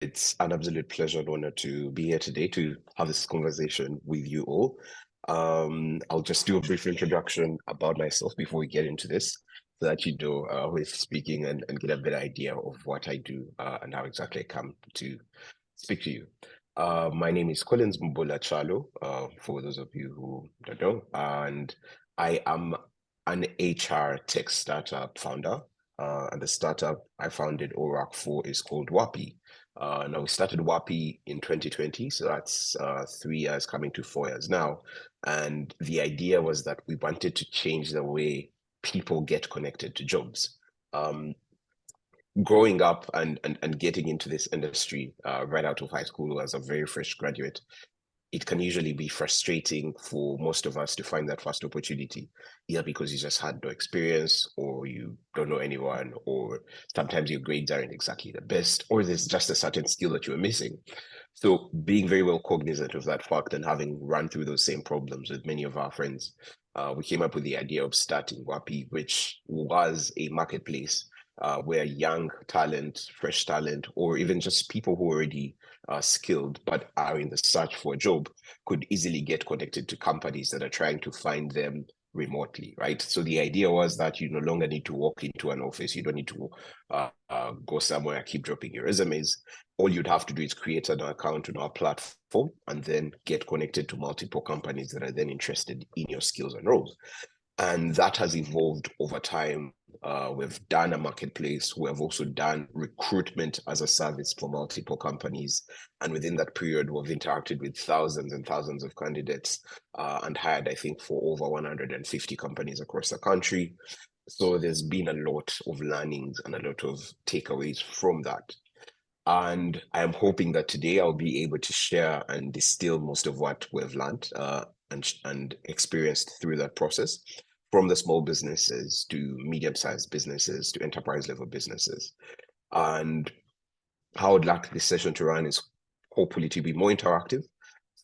It's an absolute pleasure and honor to be here today to have this conversation with you all. I'll just do a brief introduction about myself before we get into this, so that you know who is speaking and get a better idea of what I do and how exactly I come to speak to you. My name is Collins Mbulakyalo, for those of you who don't know, and I am an HR tech startup founder. And the startup I founded or work for is called Waape. Now we started Waape in 2020, so that's 3 years coming to 4 years now. And the idea was that we wanted to change the way people get connected to jobs. Growing up and getting into this industry right out of high school as a very fresh graduate, it can usually be frustrating for most of us to find that first opportunity, either because you just had no experience, or you don't know anyone, or sometimes your grades aren't exactly the best, or there's just a certain skill that you're missing. So being very well cognizant of that fact and having run through those same problems with many of our friends, we came up with the idea of starting Waape, which was a marketplace where young talent, fresh talent, or even just people who already skilled but are in the search for a job could easily get connected to companies that are trying to find them remotely, right? So the idea was that you no longer need to walk into an office. You don't need to go somewhere, keep dropping your resumes. All you'd have to do is create an account on our platform and then get connected to multiple companies that are then interested in your skills and roles. And that has evolved over time. We've done a marketplace. We have also done recruitment as a service for multiple companies. And within that period, we've interacted with thousands and thousands of candidates and hired, I think, for over 150 companies across the country. So there's been a lot of learnings and a lot of takeaways from that. And I am hoping that today I'll be able to share and distill most of what we've learned and experienced through that process, from the small businesses to medium-sized businesses to enterprise-level businesses. And how I would like this session to run is hopefully to be more interactive.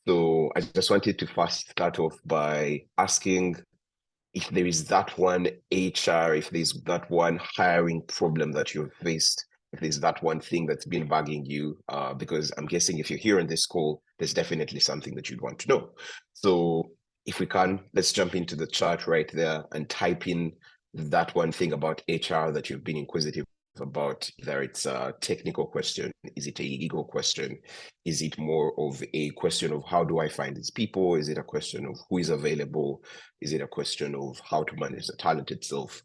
So I just wanted to first start off by asking if there is that one HR, if there's that one hiring problem that you've faced, if there's that one thing that's been bugging you, because I'm guessing if you're here on this call, there's definitely something that you'd want to know. So if we can, let's jump into the chat right there and type in that one thing about HR that you've been inquisitive about. Whether it's a technical question, is it a legal question? Is it more of a question of how do I find these people? Is it a question of who is available? Is it a question of how to manage the talent itself?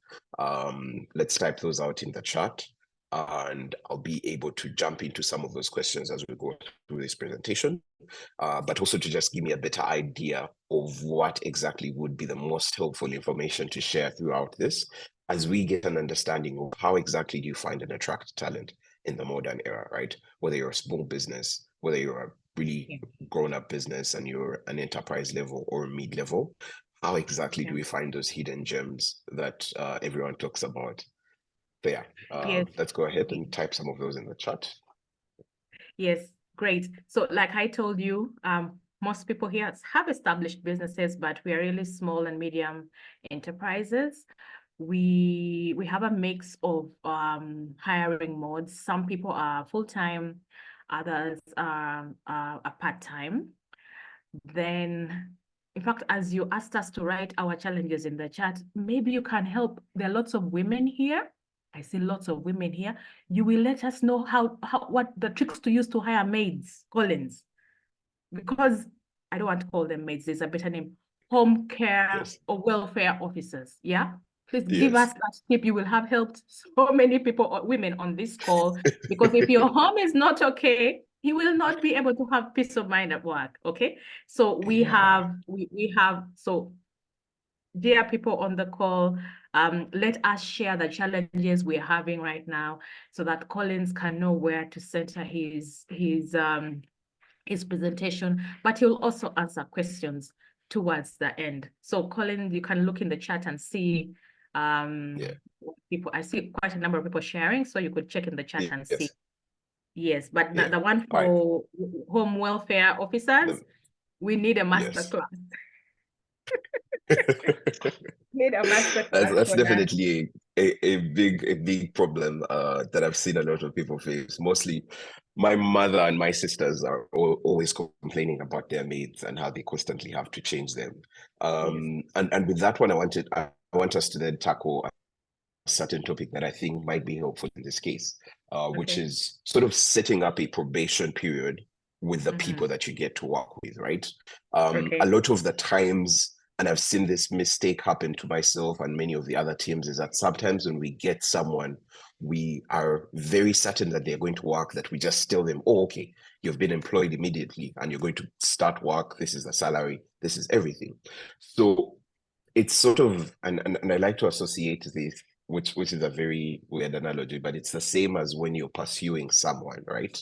Let's type those out in the chat, and I'll be able to jump into some of those questions as we go through this presentation, but also to just give me a better idea of what exactly would be the most helpful information to share throughout this, as we get an understanding of how exactly do you find and attract talent in the modern era, right? Whether you're a small business, whether you're a really grown-up business and you're an enterprise level or mid-level, how exactly do we find those hidden gems that everyone talks about? So yeah, Yes. let's go ahead and type some of those in the chat. Yes, great. So like I told you, most people here have established businesses, but we are really small and medium enterprises. We have a mix of hiring modes. Some people are full-time, others are part-time. Then, in fact, as you asked us to write our challenges in the chat, maybe you can help. There are lots of women here. I see lots of women here. You will let us know what the tricks to use to hire maids, Collins, because I don't want to call them maids. There's a better name, home care or welfare officers. Yeah, please give us that tip. You will have helped so many people, women on this call, because if your home is not okay, you will not be able to have peace of mind at work. Okay, so we have so dear people on the call, let us share the challenges we're having right now so that Collins can know where to center his presentation, but he'll also answer questions towards the end. So Collins, you can look in the chat and see people. I see quite a number of people sharing, so you could check in the chat and see. Yes, but the one for home welfare officers, we need a master class. Need a master class. That's definitely a big problem that I've seen a lot of people face. Mostly, my mother and my sisters are always complaining about their maids and how they constantly have to change them. Yes. And with that one, I want us to then tackle a certain topic that I think might be helpful in this case, which Okay. is sort of setting up a probation period with the Mm-hmm. people that you get to work with, right? A Okay. lot of the times, and I've seen this mistake happen to myself and many of the other teams, is that sometimes when we get someone, we are very certain that they're going to work, that we just tell them, oh, okay, you've been employed immediately and you're going to start work. This is the salary. This is everything. So it's sort of, and I like to associate this, which is a very weird analogy, but it's the same as when you're pursuing someone, right?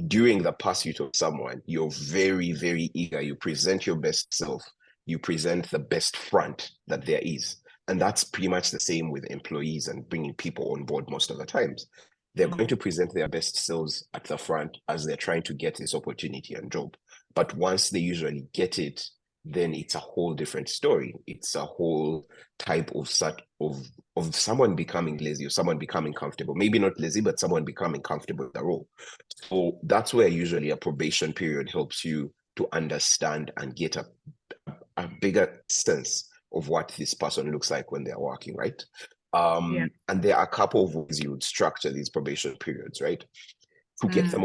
During the pursuit of someone, you're very, very eager. You present your best self. You present the best front that there is. And that's pretty much the same with employees and bringing people on board most of the times. They're going to present their best selves at the front as they're trying to get this opportunity and job. But once they usually get it, then it's a whole different story. It's a whole type of someone becoming lazy or someone becoming comfortable. Maybe not lazy, but someone becoming comfortable with the role. So that's where usually a probation period helps you to understand and get a bigger sense of what this person looks like when they're working, right? Yeah. And there are a couple of ways you would structure these probation periods, right? To get Mm. the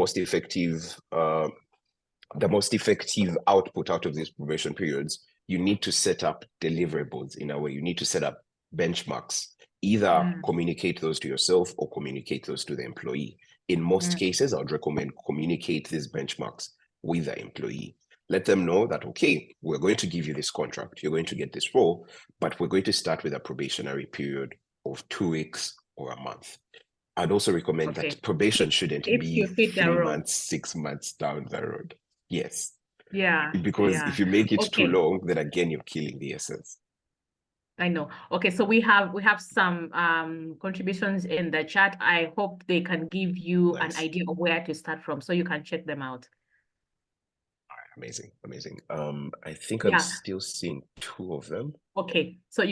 most effective output out of these probation periods, you need to set up deliverables in a way. You need to set up benchmarks. Either Mm. communicate those to yourself or communicate those to the employee. In most Mm. cases, I would recommend communicate these benchmarks with the employee. Let them know that, okay, we're going to give you this contract. You're going to get this role, but we're going to start with a probationary period of 2 weeks or a month. I'd also recommend Okay. that probation shouldn't If be you fit the 3 months, role. 6 months down the road. Yes, Yeah. because Yeah. if you make it too Okay. long, then again, you're killing the essence. I know. Okay, so we have some contributions in the chat. I hope they can give you an Nice. idea of where to start from so you can check them out. Amazing. Amazing. I think I'm Yeah. still seeing two of them. Okay, so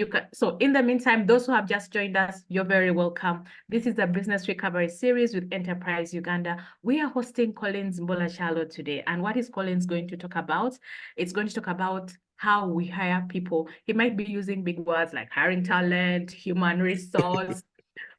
in the meantime, those who have just joined us, you're very welcome. This is the Business Recovery Series with Enterprise Uganda. We are hosting Collins Mbulakyalo today. And what is Collins going to talk about? It's going to talk about how we hire people. He might be using big words like hiring talent, human resource,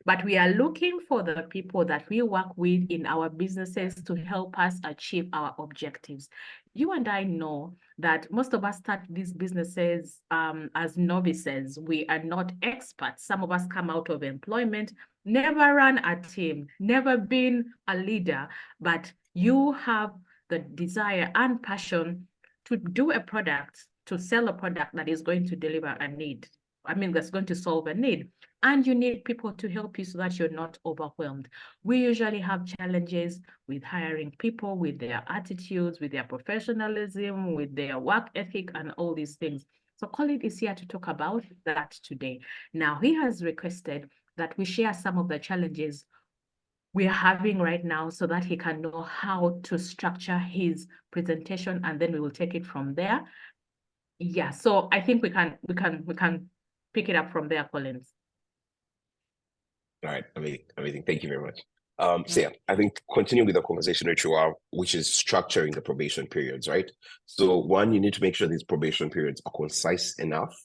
but we are looking for the people that we work with in our businesses to help us achieve our objectives. You and I know that most of us start these businesses as novices. We are not experts. Some of us come out of employment, never run a team, never been a leader, but you have the desire and passion to do a product, to sell a product that is going to deliver a need. I mean, that's going to solve a need. And you need people to help you so that you're not overwhelmed. We usually have challenges with hiring people, with their attitudes, with their professionalism, with their work ethic, and all these things. So Colin is here to talk about that today. Now, he has requested that we share some of the challenges we are having right now so that he can know how to structure his presentation, and then we will take it from there. Yeah, so I think we can pick it up from there, Collins. All right, amazing, amazing. Thank you very much. So yeah, I think continuing with the conversation which is structuring the probation periods, right? So one, you need to make sure these probation periods are concise enough,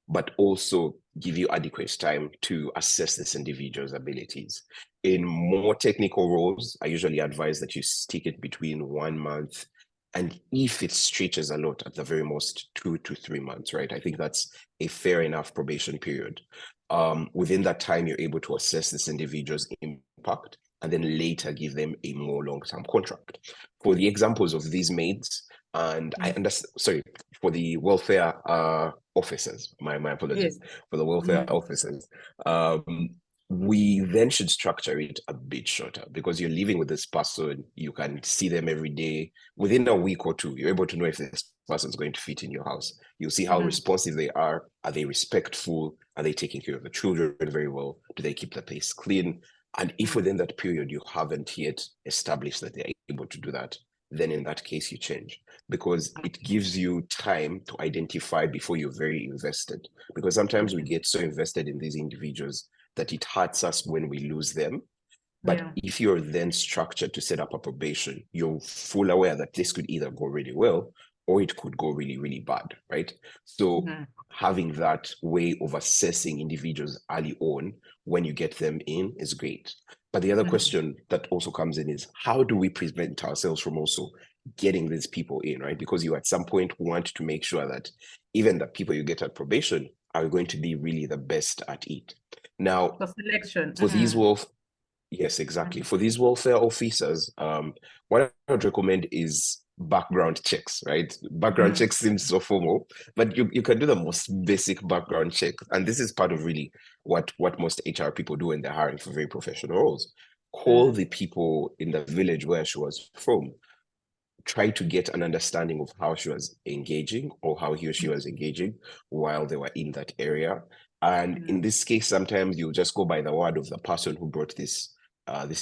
but also give you adequate time to assess this individual's abilities. In more technical roles, I usually advise that you stick it between 1 month, and if it stretches a lot, at the very most 2 to 3 months, right? I think that's a fair enough probation period. Within that time, you're able to assess this individual's impact and then later give them a more long-term contract. For the examples of these maids, and I understand, sorry, for the welfare officers, my apologies, Yes. for the welfare officers, we then should structure it a bit shorter because you're living with this person, you can see them every day. Within a week or two, you're able to know if this person is going to fit in your house. You'll see how responsive they are. Are they respectful? Are they taking care of the children very well? Do they keep the place clean? And if within that period you haven't yet established that they're able to do that, then in that case you change, because it gives you time to identify before you're very invested. Because sometimes we get so invested in these individuals that it hurts us when we lose them. But if you're then structured to set up a probation, you're full aware that this could either go really well or it could go really, really bad, right? So having that way of assessing individuals early on when you get them in is great. But the other question that also comes in is, how do we prevent ourselves from also getting these people in, right? Because you at some point want to make sure that even the people you get at probation are going to be really the best at it. Now, for selection. for these yes, exactly. For these welfare officers, what I would recommend is background checks, right? Background checks seems so formal, but you can do the most basic background check. And this is part of really what most HR people do when they're hiring for very professional roles. Call the people in the village where she was from, try to get an understanding of how she was engaging or how he or she was engaging while they were in that area. And in this case, sometimes you just go by the word of the person who brought this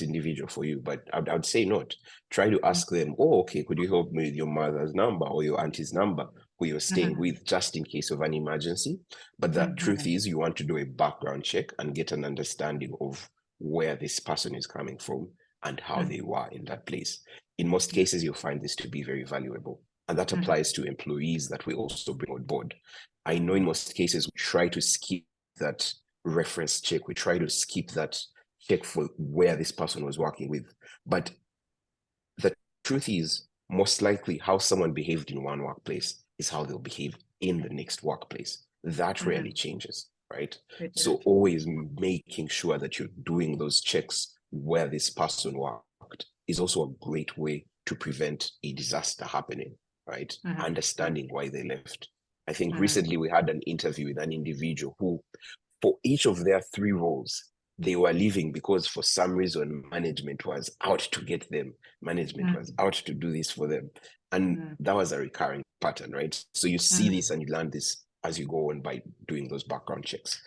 individual for you. But I would say not. Try to ask them, oh, okay, could you help me with your mother's number or your auntie's number who you're staying with, just in case of an emergency? But the truth is, you want to do a background check and get an understanding of where this person is coming from and how they were in that place. In most cases, you'll find this to be very valuable. And that applies to employees that we also bring on board. I know in most cases, we try to skip that reference check. We try to skip that check for where this person was working with. But the truth is, most likely how someone behaved in one workplace is how they'll behave in the next workplace. That rarely changes, right? So always making sure that you're doing those checks where this person worked is also a great way to prevent a disaster happening, right? Understanding why they left. I think recently we had an interview with an individual who, for each of their 3 roles, they were leaving because for some reason management was out to get them. Management was out to do this for them. And that was a recurring pattern, right? So you see this and you learn this as you go on by doing those background checks.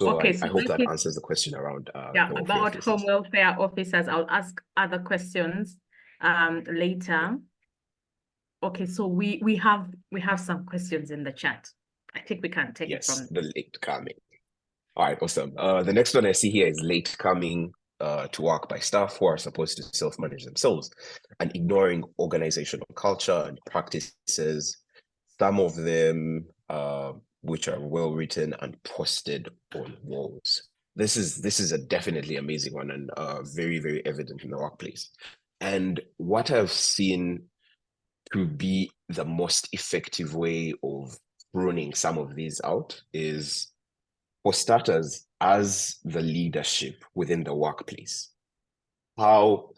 So Okay, I hope that answers the question around about home welfare officers. I'll ask other questions later. Okay, so we have some questions in the chat. I think we can take it from the late coming. All right, awesome. The next one I see here is late coming to work by staff who are supposed to self-manage themselves and ignoring organizational culture and practices. Some of them which are well written and posted on walls. This is a definitely amazing one and very, very evident in the workplace. And what I've seen to be the most effective way of pruning some of these out is, for starters, as the leadership within the workplace, how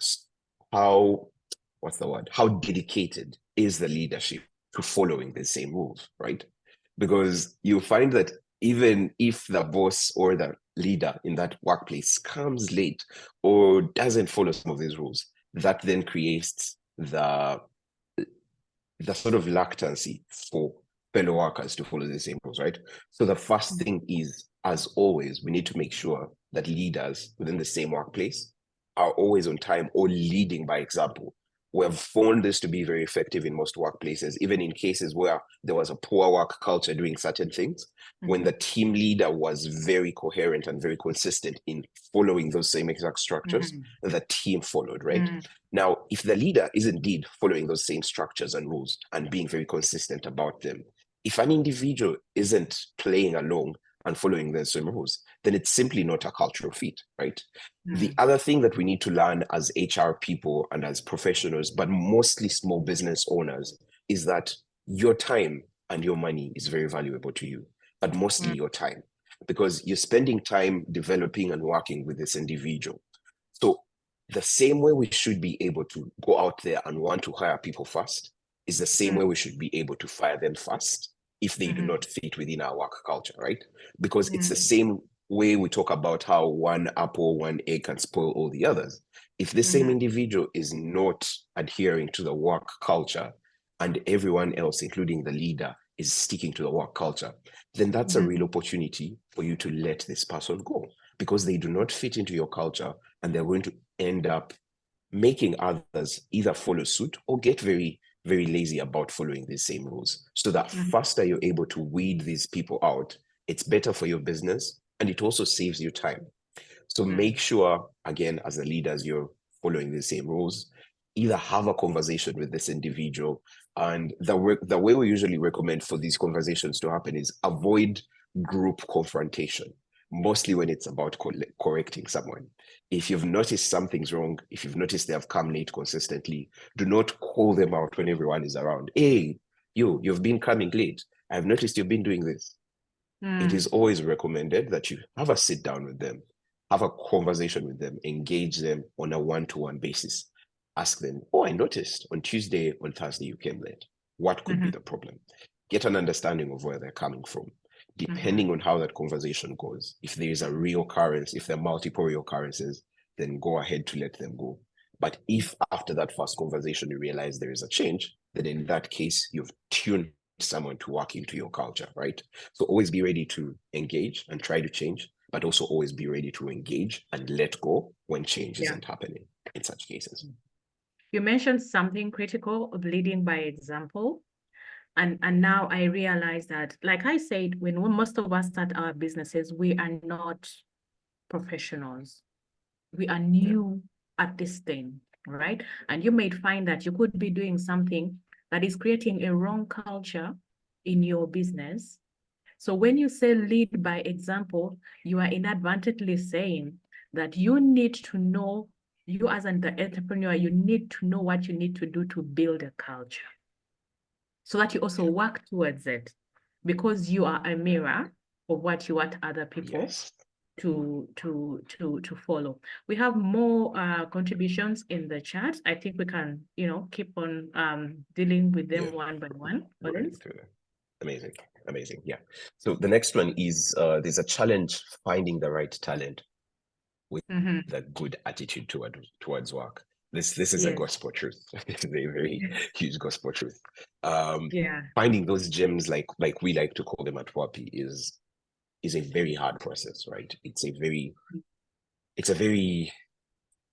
dedicated is the leadership to following the same rules, right? Because you find that even if the boss or the leader in that workplace comes late or doesn't follow some of these rules, that then creates the sort of reluctancy for fellow workers to follow the same rules, right? So the first thing is, as always, we need to make sure that leaders within the same workplace are always on time or leading by example. We have found this to be very effective in most workplaces, even in cases where there was a poor work culture doing certain things. When the team leader was very coherent and very consistent in following those same exact structures, the team followed, right? Now, if the leader is indeed following those same structures and rules and being very consistent about them, if an individual isn't playing along and following the same rules, then it's simply not a cultural fit, right? The other thing that we need to learn as HR people and as professionals, but mostly small business owners, is that your time and your money is very valuable to you, but mostly your time, because you're spending time developing and working with this individual. So the same way we should be able to go out there and want to hire people fast is the same way we should be able to fire them fast if they do not fit within our work culture, right? Because it's the same way we talk about how one apple, one egg can spoil all the others. If the same individual is not adhering to the work culture and everyone else, including the leader, is sticking to the work culture, then that's a real opportunity for you to let this person go, because they do not fit into your culture and they're going to end up making others either follow suit or get very, very lazy about following these same rules. So that faster you're able to weed these people out, it's better for your business and it also saves you time. So make sure, again, as a leader, as you're following the same rules, either have a conversation with this individual. And the way we usually recommend for these conversations to happen is avoid group confrontation, mostly when it's about correcting someone. If you've noticed something's wrong, if you've noticed they have come late consistently, do not call them out when everyone is around. Hey, you've been coming late. I've noticed you've been doing this. It is always recommended that you have a sit down with them, have a conversation with them, engage them on a one-to-one basis. Ask them, oh, I noticed on Tuesday, on Thursday, you came late. What could be the problem? Get an understanding of where they're coming from. Depending on how that conversation goes, if there is a reoccurrence, if there are multiple reoccurrences, then go ahead to let them go. But if after that first conversation you realize there is a change, then in that case, you've tuned someone to work into your culture, right? So always be ready to engage and try to change, but also always be ready to engage and let go when change isn't happening in such cases. You mentioned something critical of leading by example. And now I realize that, like I said, when most of us start our businesses, we are not professionals. We are new at this thing, right? And you may find that you could be doing something that is creating a wrong culture in your business. So when you say lead by example, you are inadvertently saying that you need to know, you as an entrepreneur, you need to know what you need to do to build a culture, so that you also work towards it, because you are a mirror of what you want other people to follow. We have more contributions in the chat. I think we can, keep on dealing with them one by one. Amazing. Yeah. So the next one is there's a challenge finding the right talent with a good attitude towards work. This is a gospel truth. It's a very huge gospel truth. Finding those gems, like we like to call them at Waape, is a very hard process, right? It's a very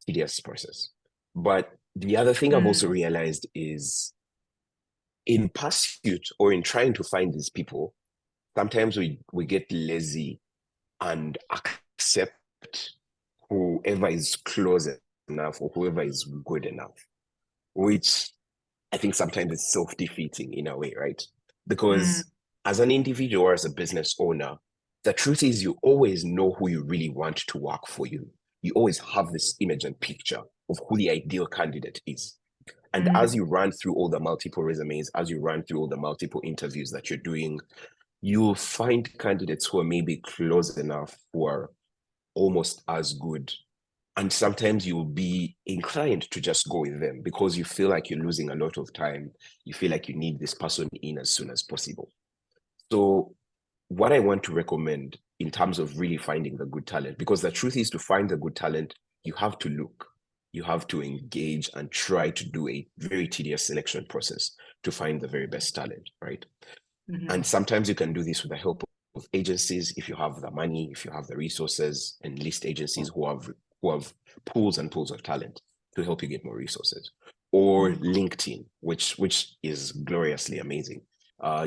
tedious process. But the other thing I've also realized is, in pursuit or in trying to find these people, sometimes we get lazy and accept whoever is close enough or whoever is good enough, which I think sometimes is self-defeating in a way, right? Because as an individual or as a business owner, the truth is you always know who you really want to work for you. You always have this image and picture of who the ideal candidate is. And as you run through all the multiple resumes, as you run through all the multiple interviews that you're doing, you'll find candidates who are maybe close enough, who are almost as good. And sometimes you'll be inclined to just go with them because you feel like you're losing a lot of time. You feel like you need this person in as soon as possible. So what I want to recommend in terms of really finding the good talent, because the truth is, to find the good talent, you have to look, you have to engage and try to do a very tedious selection process to find the very best talent, right? And sometimes you can do this with the help of agencies if you have the money, if you have the resources, and list agencies who have pools and pools of talent to help you get more resources. Or LinkedIn, which is gloriously amazing.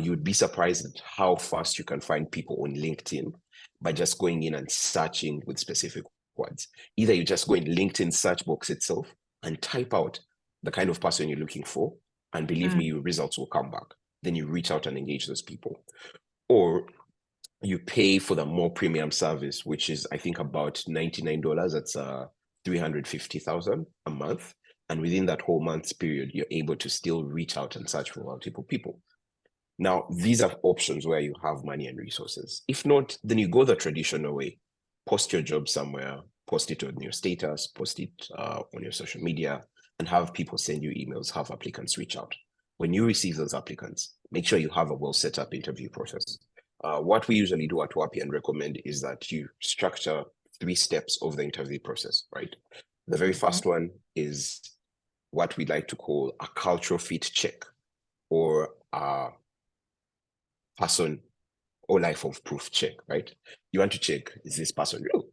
You would be surprised at how fast you can find people on LinkedIn by just going in and searching with specific words. Either you just go in LinkedIn search box itself and type out the kind of person you're looking for, and believe me, your results will come back. Then you reach out and engage those people. Or you pay for the more premium service, which is, I think, about $99. That's $350,000 a month. And within that whole month's period, you're able to still reach out and search for multiple people. Now, these are options where you have money and resources. If not, then you go the traditional way. Post your job somewhere, post it on your status, post it on your social media, and have people send you emails, have applicants reach out. When you receive those applicants, make sure you have a well set up interview process. What we usually do at Waape and recommend is that you structure 3 steps of the interview process, right? The very first one is what we like to call a cultural fit check, or a person or life of proof check, right? You want to check, is this person real?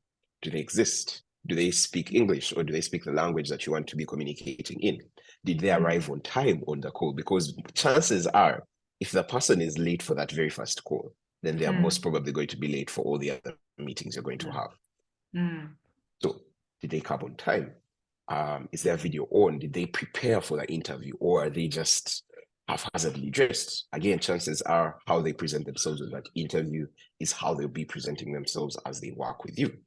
Do they exist? Do they speak English, or do they speak the language that you want to be communicating in? Did they arrive on time on the call? Because chances are, if the person is late for that very first call, then they are most probably going to be late for all the other meetings you're going to have. So did they come on time? Is their video on? Did they prepare for the interview, or are they just haphazardly dressed? Again, chances are how they present themselves in that interview is how they'll be presenting themselves as they work with you.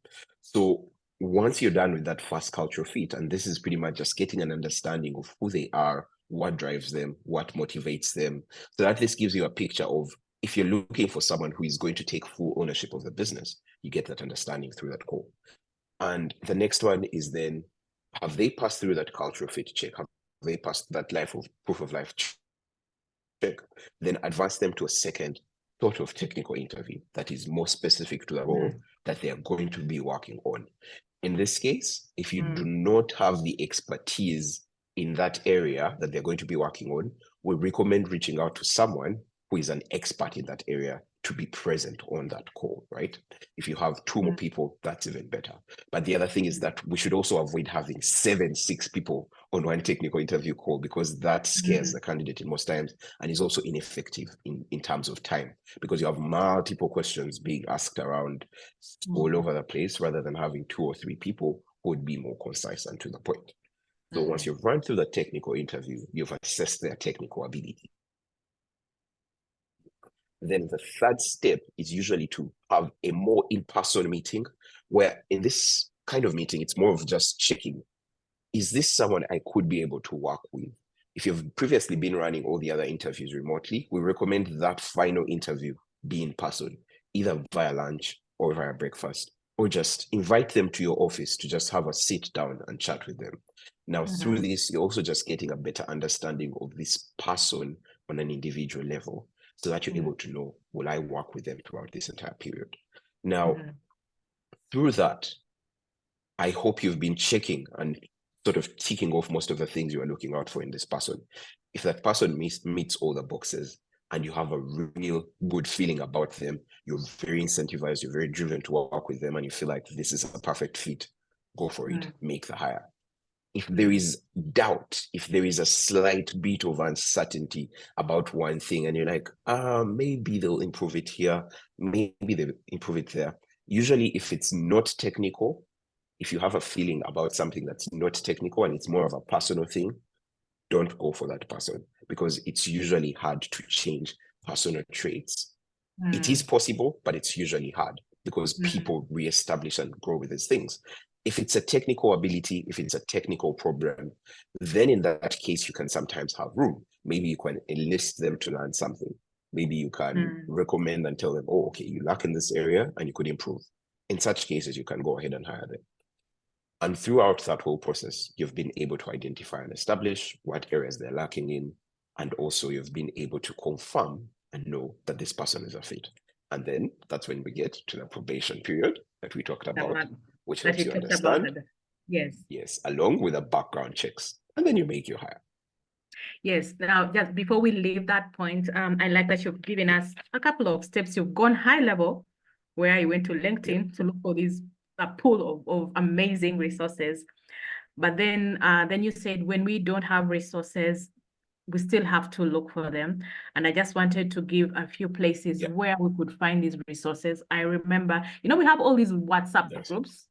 So once you're done with that first cultural fit, and this is pretty much just getting an understanding of who they are, what drives them, what motivates them, so that this gives you a picture of, if you're looking for someone who is going to take full ownership of the business, you get that understanding through that call. And the next one is then, have they passed through that cultural fit check? Have they passed that proof of life check? Then advance them to a second sort of technical interview that is more specific to the role that they are going to be working on. In this case, if you do not have the expertise in that area that they're going to be working on, we recommend reaching out to someone who is an expert in that area to be present on that call, right? If you have two more people, that's even better. But the other thing is that we should also avoid having 6 people on one technical interview call, because that scares the candidate in most times and is also ineffective in terms of time, because you have multiple questions being asked around all over the place, rather than having 2 or 3 people who would be more concise and to the point. So once you've run through the technical interview, you've assessed their technical ability. Then the third step is usually to have a more in-person meeting, where in this kind of meeting, it's more of just checking, is this someone I could be able to work with? If you've previously been running all the other interviews remotely, we recommend that final interview be in person, either via lunch or via breakfast, or just invite them to your office to just have a sit down and chat with them. Now, through this, you're also just getting a better understanding of this person on an individual level, so that you're able to know, will I work with them throughout this entire period? Now, through that, I hope you've been checking and sort of ticking off most of the things you are looking out for in this person. If that person meets all the boxes and you have a real good feeling about them, you're very incentivized, you're very driven to work with them, and you feel like this is a perfect fit, go for it, make the hire. If there is doubt, if there is a slight bit of uncertainty about one thing, and you're like, maybe they'll improve it here, maybe they'll improve it there. Usually, if it's not technical, if you have a feeling about something that's not technical and it's more of a personal thing, don't go for that person, because it's usually hard to change personal traits. It is possible, but it's usually hard, because people reestablish and grow with these things. If it's a technical ability, if it's a technical problem, then in that case, you can sometimes have room. Maybe you can enlist them to learn something. Maybe you can recommend and tell them, oh, okay, you lack in this area and you could improve. In such cases, you can go ahead and hire them. And throughout that whole process, you've been able to identify and establish what areas they're lacking in. And also you've been able to confirm and know that this person is a fit. And then that's when we get to the probation period that we talked about, which helps you understand. Yes, along with the background checks. And then you make your hire. Yes. Now, just before we leave that point, I like that you've given us a couple of steps. You've gone high level, where you went to LinkedIn to look for a pool of amazing resources. But then you said, when we don't have resources, we still have to look for them. And I just wanted to give a few places where we could find these resources. I remember, we have all these WhatsApp groups.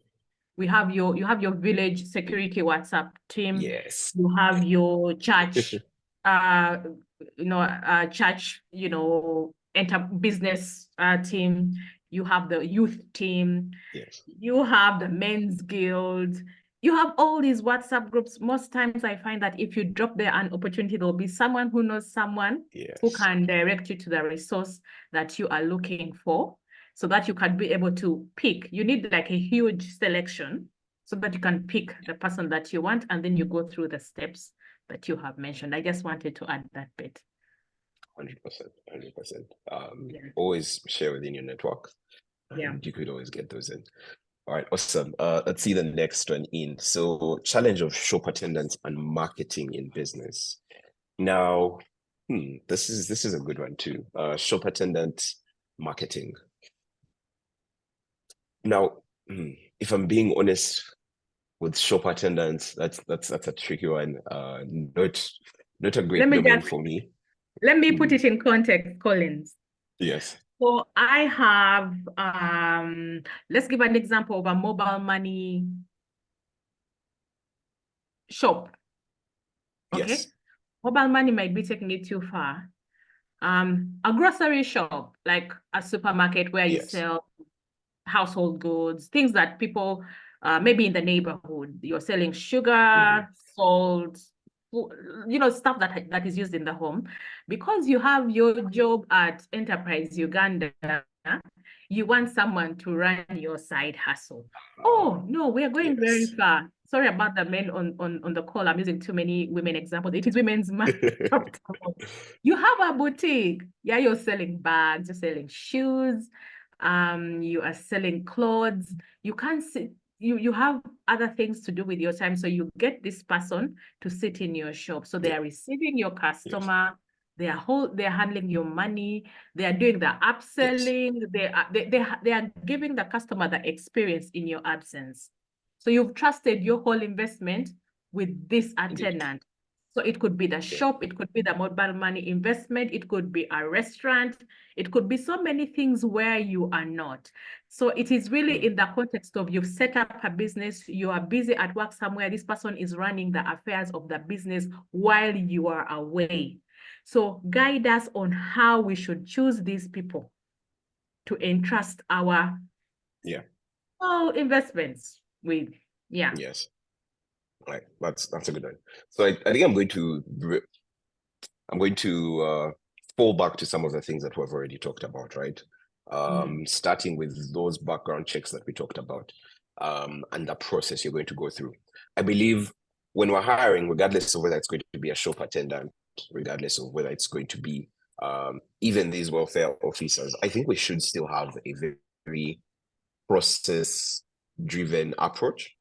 You have your village security WhatsApp team. Yes. You have your church, church, business team. You have the youth team. Yes. You have the men's guild. You have all these WhatsApp groups. Most times I find that if you drop there an opportunity, there'll be someone who knows someone who can direct you to the resource that you are looking for, so that you can be able to pick. You need like a huge selection so that you can pick the person that you want, and then you go through the steps that you have mentioned. I just wanted to add that bit. 100%. Always share within your network. And you could always get those in. All right, awesome. Let's see the next one in. So, challenge of shop attendance and marketing in business. Now, this is a good one too. Shop attendant marketing. Now, if I'm being honest, with shop attendants, that's a tricky one. Not a Let great me domain just for me. put it in context, Collins. Yes. So I have let's give an example of a mobile money shop. Okay. Yes. Mobile money might be taking it too far. A grocery shop, like a supermarket where you Yes. sell household goods, things that people maybe in the neighborhood, you're selling sugar, salt, stuff that is used in the home. Because you have your job at Enterprise Uganda, you want someone to run your side hustle. Oh, no, we're going very Yes. far. Sorry about the men on the call. I'm using too many women examples. It is women's month. You have a boutique. Yeah, you're selling bags, you're selling shoes, you are selling clothes. You can't sit, you have other things to do with your time. So you get this person to sit in your shop. So they Yeah. are receiving your Yes. customer, they're handling your money, they are doing the Yes. upselling, they are giving the customer the experience in your absence. So you've trusted your whole investment with this Indeed. attendant. So it could be the shop, it could be the mobile money investment, it could be a restaurant, it could be so many things where you are not. So it is really in the context of you've set up a business, you are busy at work somewhere, this person is running the affairs of the business while you are away. So guide us on how we should choose these people to entrust our investments with. Yeah. Yes. Right. That's a good one. So I think I'm going to fall back to some of the things that we've already talked about, right? Starting with those background checks that we talked about, and the process you're going to go through. I believe when we're hiring, regardless of whether it's going to be a shop attendant, regardless of whether it's going to be even these welfare officers, I think we should still have a very process-driven approach.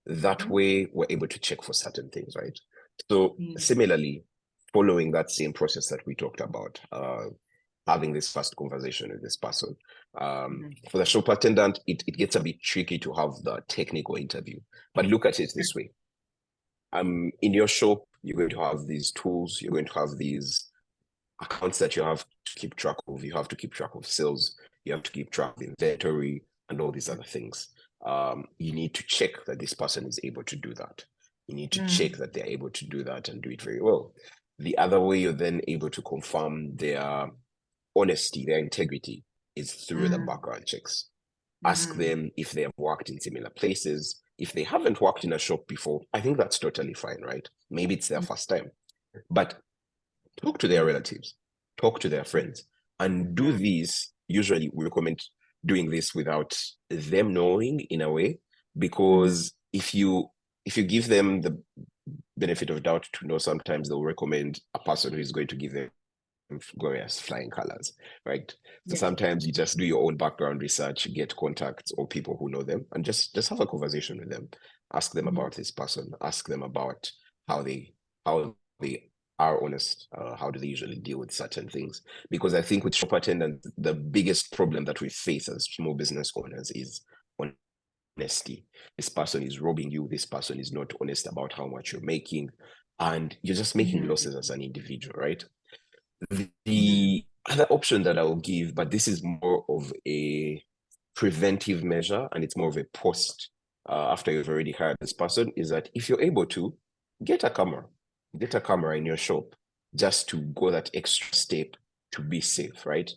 That way, we're able to check for certain things, right? So similarly, following that same process that we talked about, having this first conversation with this person. For the shop attendant, it gets a bit tricky to have the technical interview. But look at it this way. In your shop, you're going to have these tools, you're going to have these accounts that you have to keep track of. You have to keep track of sales, you have to keep track of inventory and all these other things. You need to check that this person is able to do that. You need to check that they're able to do that and do it very well. The other way you're then able to confirm their honesty, their integrity, is through the background checks. Ask them if they have worked in similar places. If they haven't worked in a shop before, I think that's totally fine, right? Maybe it's their first time. But talk to their relatives, talk to their friends, and do these. Usually, we recommend doing this without them knowing in a way, because if you give them the benefit of doubt to know, sometimes they'll recommend a person who is going to give them glorious flying colors, right? So sometimes you just do your own background research, get contacts or people who know them, and just have a conversation with them. Ask them about this person. Ask them about how they are honest. How do they usually deal with certain things? Because I think with shop attendants, the biggest problem that we face as small business owners is honesty. This person is robbing you. This person is not honest about how much you're making, and you're just making losses as an individual, right? The other option that I will give, but this is more of a preventive measure and it's more of a post after you've already hired this person, is that if you're able to, get a camera in your shop, just to go that extra step to be safe, right?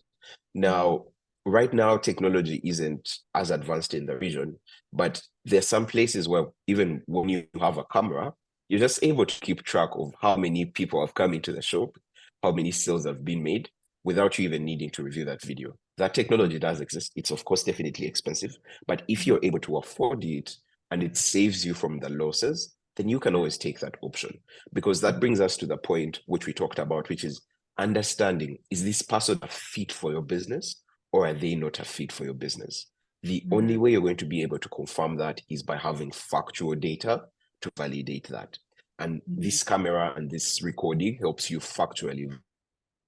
Now, right now, technology isn't as advanced in the region, but there's some places where even when you have a camera, you're just able to keep track of how many people have come into the shop, how many sales have been made, without you even needing to review that video. That technology does exist. It's of course definitely expensive, but if you're able to afford it and it saves you from the losses, then you can always take that option. Because that brings us to the point which we talked about, which is understanding, is this person a fit for your business or are they not a fit for your business? The only way you're going to be able to confirm that is by having factual data to validate that. And this camera and this recording helps you factually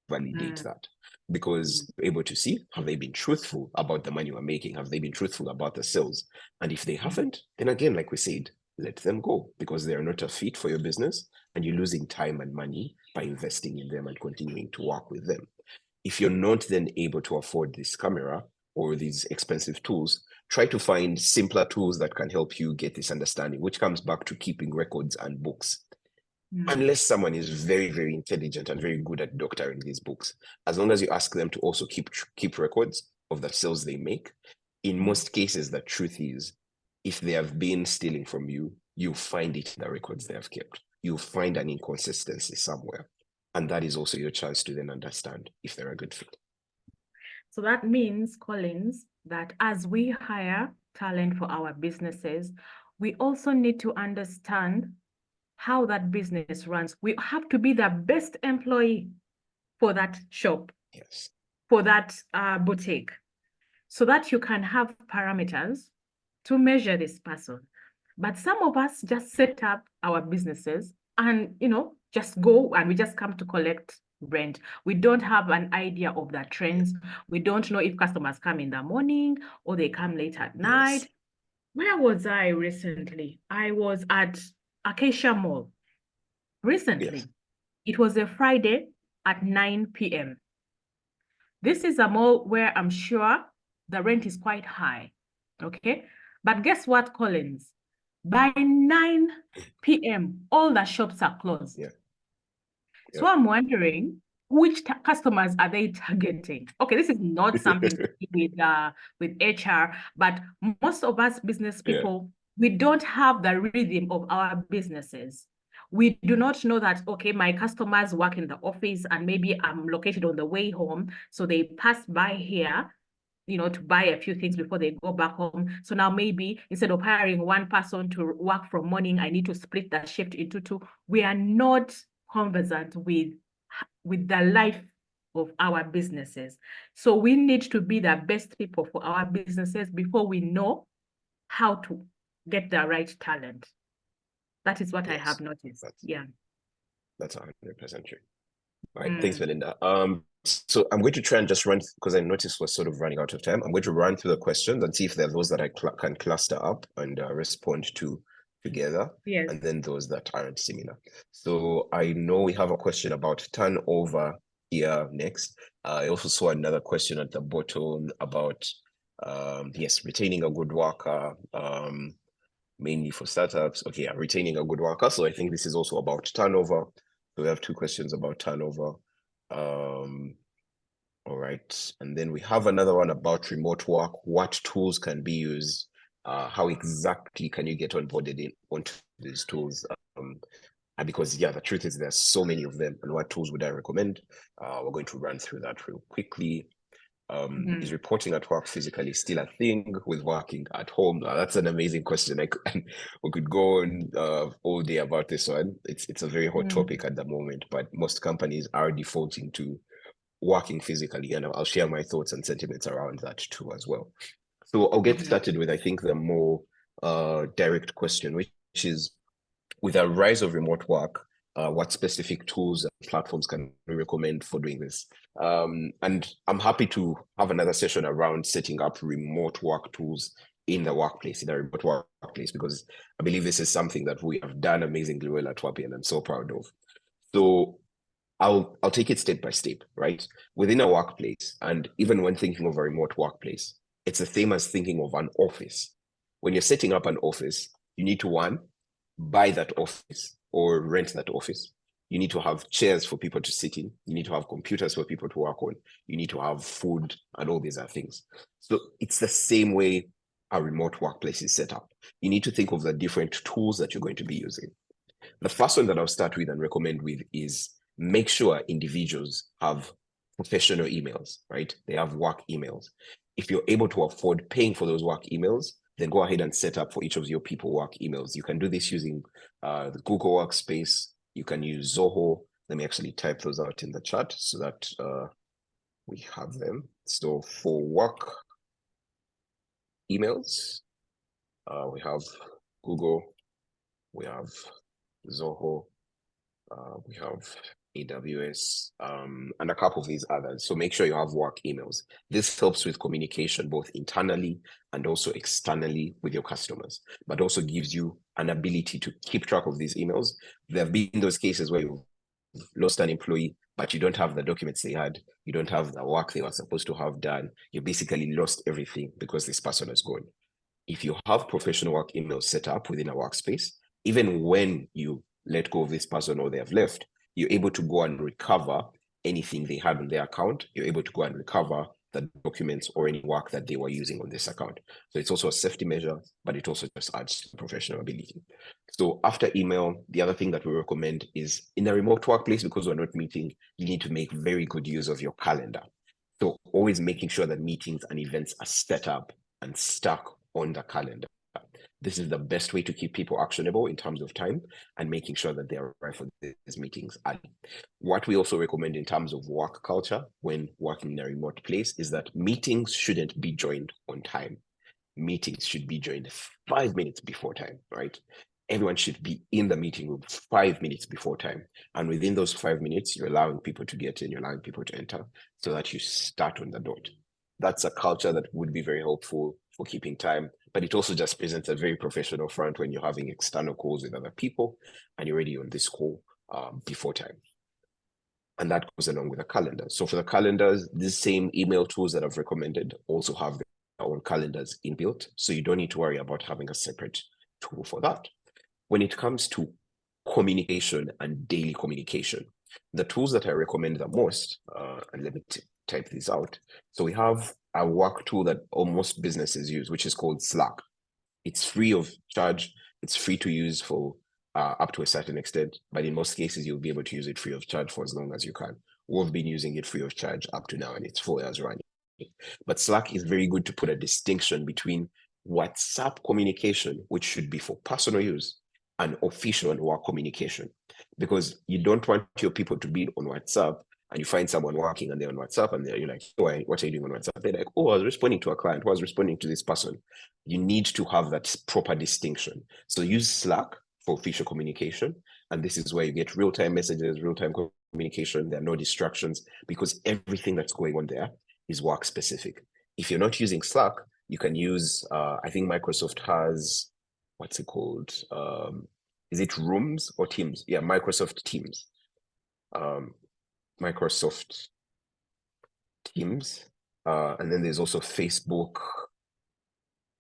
validate that, because you're able to see, have they been truthful about the money we're making? Have they been truthful about the sales? And if they haven't, then again, like we said, let them go because they are not a fit for your business and you're losing time and money by investing in them and continuing to work with them. If you're not then able to afford this camera or these expensive tools, try to find simpler tools that can help you get this understanding, which comes back to keeping records and books. Unless someone is very, very intelligent and very good at doctoring these books, as long as you ask them to also keep records of the sales they make, in most cases, the truth is, if they have been stealing from you, you'll find it in the records they have kept. You'll find an inconsistency somewhere. And that is also your chance to then understand if they're a good fit. So that means, Collins, that as we hire talent for our businesses, we also need to understand how that business runs. We have to be the best employee for that shop, yes, for that boutique, so that you can have parameters to measure this person. But some of us just set up our businesses and, just go and we just come to collect rent. We don't have an idea of the trends. We don't know if customers come in the morning or they come late at night. Yes. Where was I recently? I was at Acacia Mall recently. Yes. It was a Friday at 9 p.m. This is a mall where I'm sure the rent is quite high, okay? But guess what, Collins? By 9 p.m., all the shops are closed. Yeah. So I'm wondering, which customers are they targeting? Okay, this is not something to do with HR, but most of us business people, we don't have the rhythm of our businesses. We do not know that, okay, my customers work in the office and maybe I'm located on the way home. So they pass by here, to buy a few things before they go back home. So now maybe instead of hiring one person to work from morning, I need to split that shift into two. We are not conversant with the life of our businesses. So we need to be the best people for our businesses before we know how to get the right talent. That is what I have noticed. That's 100% true. All right, thanks, Melinda. So I'm going to try and just run, because I noticed we're sort of running out of time. I'm going to run through the questions and see if there are those that I can cluster up and respond to together, and then those that aren't similar. So I know we have a question about turnover here next. I also saw another question at the bottom about, retaining a good worker, mainly for startups. Okay, retaining a good worker. So I think this is also about turnover. So we have two questions about turnover. All right, and then we have another one about remote work. What tools can be used? How exactly can you get onboarded onto these tools? Because the truth is there's so many of them, and what tools would I recommend? We're going to run through that real quickly. Is reporting at work physically still a thing with working at home? That's an amazing question. We could go on all day about this one. It's a very hot topic at the moment, but most companies are defaulting to working physically, and I'll share my thoughts and sentiments around that too as well. So I'll get started with, I think, the more direct question, which is, with the rise of remote work, what specific tools and platforms can we recommend for doing this? And I'm happy to have another session around setting up remote work tools in the workplace, in a remote workplace, because I believe this is something that we have done amazingly well at Waape, and I'm so proud of. So I'll take it step by step, right? Within a workplace, and even when thinking of a remote workplace, it's the same as thinking of an office. When you're setting up an office, you need to, one, buy that office or rent that office. You need to have chairs for people to sit in. You need to have computers for people to work on. You need to have food and all these other things. So it's the same way a remote workplace is set up. You need to think of the different tools that you're going to be using. The first one that I'll start with and recommend with is, make sure individuals have professional emails, right? They have work emails. If you're able to afford paying for those work emails, then go ahead and set up for each of your people work emails. You can do this using the Google Workspace. You can use Zoho. Let me actually type those out in the chat so that we have them. So for work emails, we have Google, we have Zoho, We have AWS, and a couple of these others. So make sure you have work emails. This helps with communication, both internally and also externally with your customers, but also gives you an ability to keep track of these emails. There have been those cases where you've lost an employee, but you don't have the documents they had. You don't have the work they were supposed to have done. You basically lost everything because this person is gone. If you have professional work emails set up within a workspace, even when you let go of this person or they have left, you're able to go and recover anything they had on their account. You're able to go and recover the documents or any work that they were using on this account. So it's also a safety measure, but it also just adds to professional ability. So after email, the other thing that we recommend is in a remote workplace, because we're not meeting, you need to make very good use of your calendar. So always making sure that meetings and events are set up and stuck on the calendar. This is the best way to keep people actionable in terms of time and making sure that they arrive for these meetings. And what we also recommend in terms of work culture when working in a remote place is that meetings shouldn't be joined on time. Meetings should be joined 5 minutes before time, right? Everyone should be in the meeting room 5 minutes before time. And within those 5 minutes, you're allowing people to get in, you're allowing people to enter so that you start on the dot. That's a culture that would be very helpful for keeping time, but it also just presents a very professional front when you're having external calls with other people and you're already on this call before time. And that goes along with a calendar. So for the calendars, these same email tools that I've recommended also have their own calendars inbuilt. So you don't need to worry about having a separate tool for that. When it comes to communication and daily communication, the tools that I recommend the most, and let me type these out. So we have a work tool that almost businesses use, which is called Slack. It's free of charge. It's free to use for up to a certain extent, but in most cases, you'll be able to use it free of charge for as long as you can. We've been using it free of charge up to now, and it's 4 years running. But Slack is very good to put a distinction between WhatsApp communication, which should be for personal use, and official and work communication, because you don't want your people to be on WhatsApp and you find someone working and they're on WhatsApp and you're like, oh, what are you doing on WhatsApp? They're like, oh, I was responding to a client who was responding to this person. You need to have that proper distinction. So use Slack for official communication. And this is where you get real-time messages, real-time communication. There are no distractions because everything that's going on there is work specific. If you're not using Slack, you can use, I think Microsoft has, what's it called? Is it Rooms or Teams? Yeah, Microsoft Teams. Microsoft Teams. And then there's also Facebook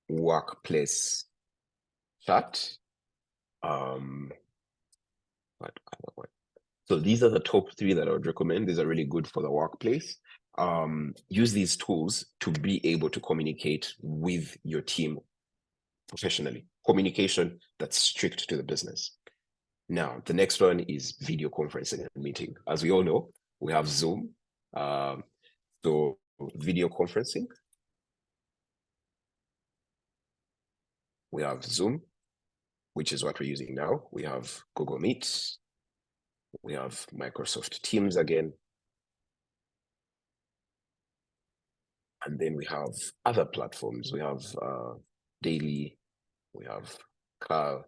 Workplace Chat. So these are the top 3 that I would recommend. These are really good for the workplace. Use these tools to be able to communicate with your team professionally. Communication that's strict to the business. Now, the next one is video conferencing and meeting. As we all know, we have Zoom. So video conferencing. We have Zoom, which is what we're using now. We have Google Meet. We have Microsoft Teams again. And then we have other platforms. We have Daily, we have Car,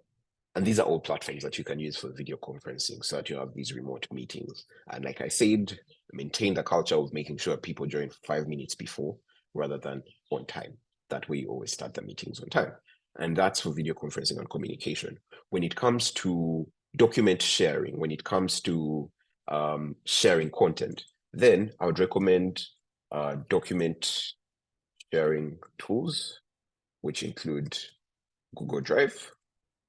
and these are all platforms that you can use for video conferencing so that you have these remote meetings. And like I said, maintain the culture of making sure people join 5 minutes before rather than on time. That way you always start the meetings on time. And that's for video conferencing and communication. When it comes to document sharing, when it comes to sharing content, then I would recommend document sharing tools, which include Google Drive.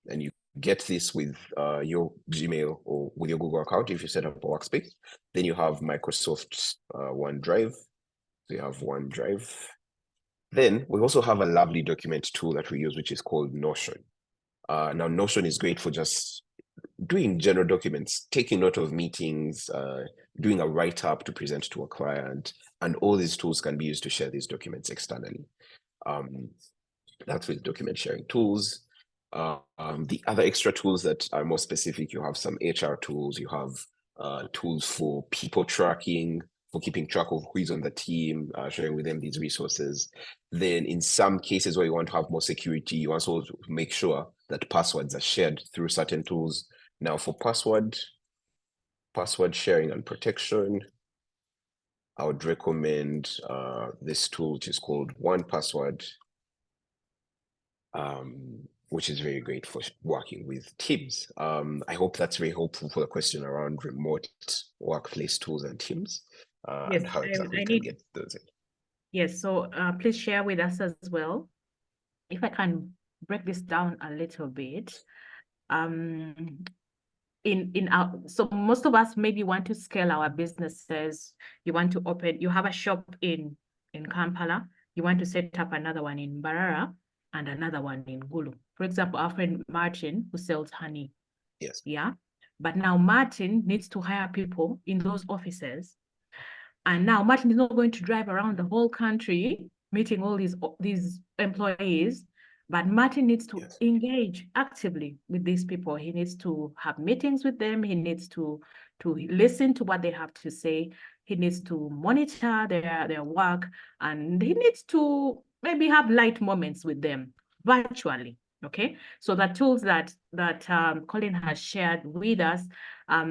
And you get this with your Gmail or with your Google account if you set up a workspace. Then you have Microsoft OneDrive. So you have OneDrive. Then we also have a lovely document tool that we use, which is called Notion. Now, Notion is great for just doing general documents, taking note of meetings, doing a write-up to present to a client, and all these tools can be used to share these documents externally. That's with document sharing tools. The other extra tools that are more specific, you have some HR tools, you have tools for people tracking, for keeping track of who is on the team, sharing with them these resources. Then in some cases where you want to have more security, you also make sure that passwords are shared through certain tools. Now for password, password sharing and protection, I would recommend this tool, which is called 1Password, which is very great for working with teams. I hope that's very helpful for the question around remote workplace tools and teams, Yes, and how exactly I you can need, get those in. yes, so please share with us as well. If I can break this down a little bit, in our, so most of us maybe want to scale our businesses. You want to open, you have a shop in Kampala, you want to set up another one in Mbarara and another one in Gulu. For example, our friend Martin, who sells honey. Yes. Yeah. But now Martin needs to hire people in those offices. And now Martin is not going to drive around the whole country meeting all these employees, but Martin needs to engage actively with these people. He needs to have meetings with them. He needs to listen to what they have to say. He needs to monitor their work, and he needs to maybe have light moments with them virtually. Okay, so the tools that Colin has shared with us,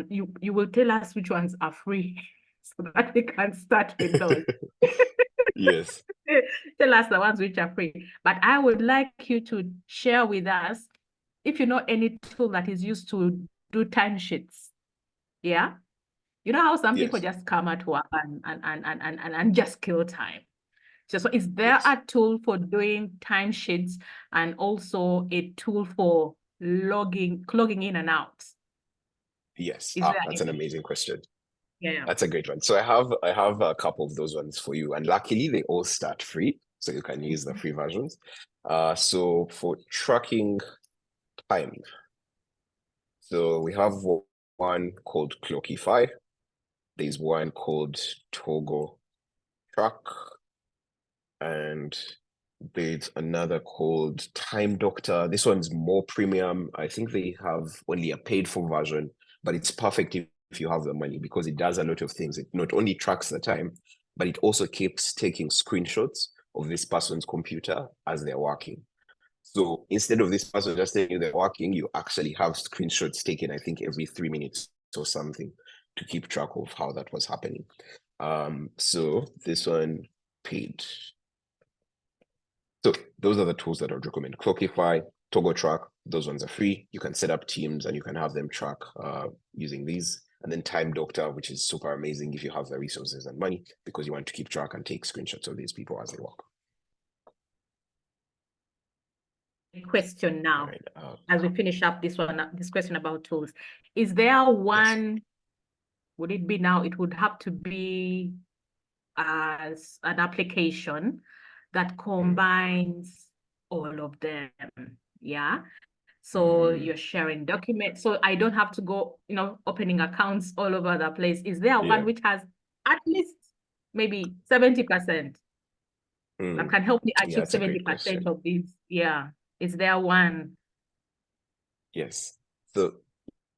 you will tell us which ones are free so that we can start with those. Yes. Tell us the ones which are free. But I would like you to share with us if you know any tool that is used to do timesheets. Yeah. You know how some people just come at work and just kill time. So is there a tool for doing timesheets and also a tool for logging in and out? Yes. Is there That's an any? amazing question. Yeah. That's a great one. So I have a couple of those ones for you, and luckily they all start free, so you can use the free versions. So for tracking time, so we have one called Clockify. There's one called Togo Track, and there's another called Time Doctor. This one's more premium. I think they have only a paid for version, but it's perfect if you have the money because it does a lot of things. It not only tracks the time, but it also keeps taking screenshots of this person's computer as they're working. So instead of this person just telling you they're working, you actually have screenshots taken, I think, every 3 minutes or something to keep track of how that was happening. So this one paid. So those are the tools that I would recommend. Clockify, Togo Track, those ones are free. You can set up teams and you can have them track using these. And then Time Doctor, which is super amazing if you have the resources and money because you want to keep track and take screenshots of these people as they work. Question now, Right, as we finish up this question about tools. Is there one, would it be now, it would have to be as an application that combines all of them, yeah? So you're sharing documents, so I don't have to go, opening accounts all over the place. Is there one which has at least maybe 70%? That can help me achieve 70% of these, yeah. Is there one? Yes. So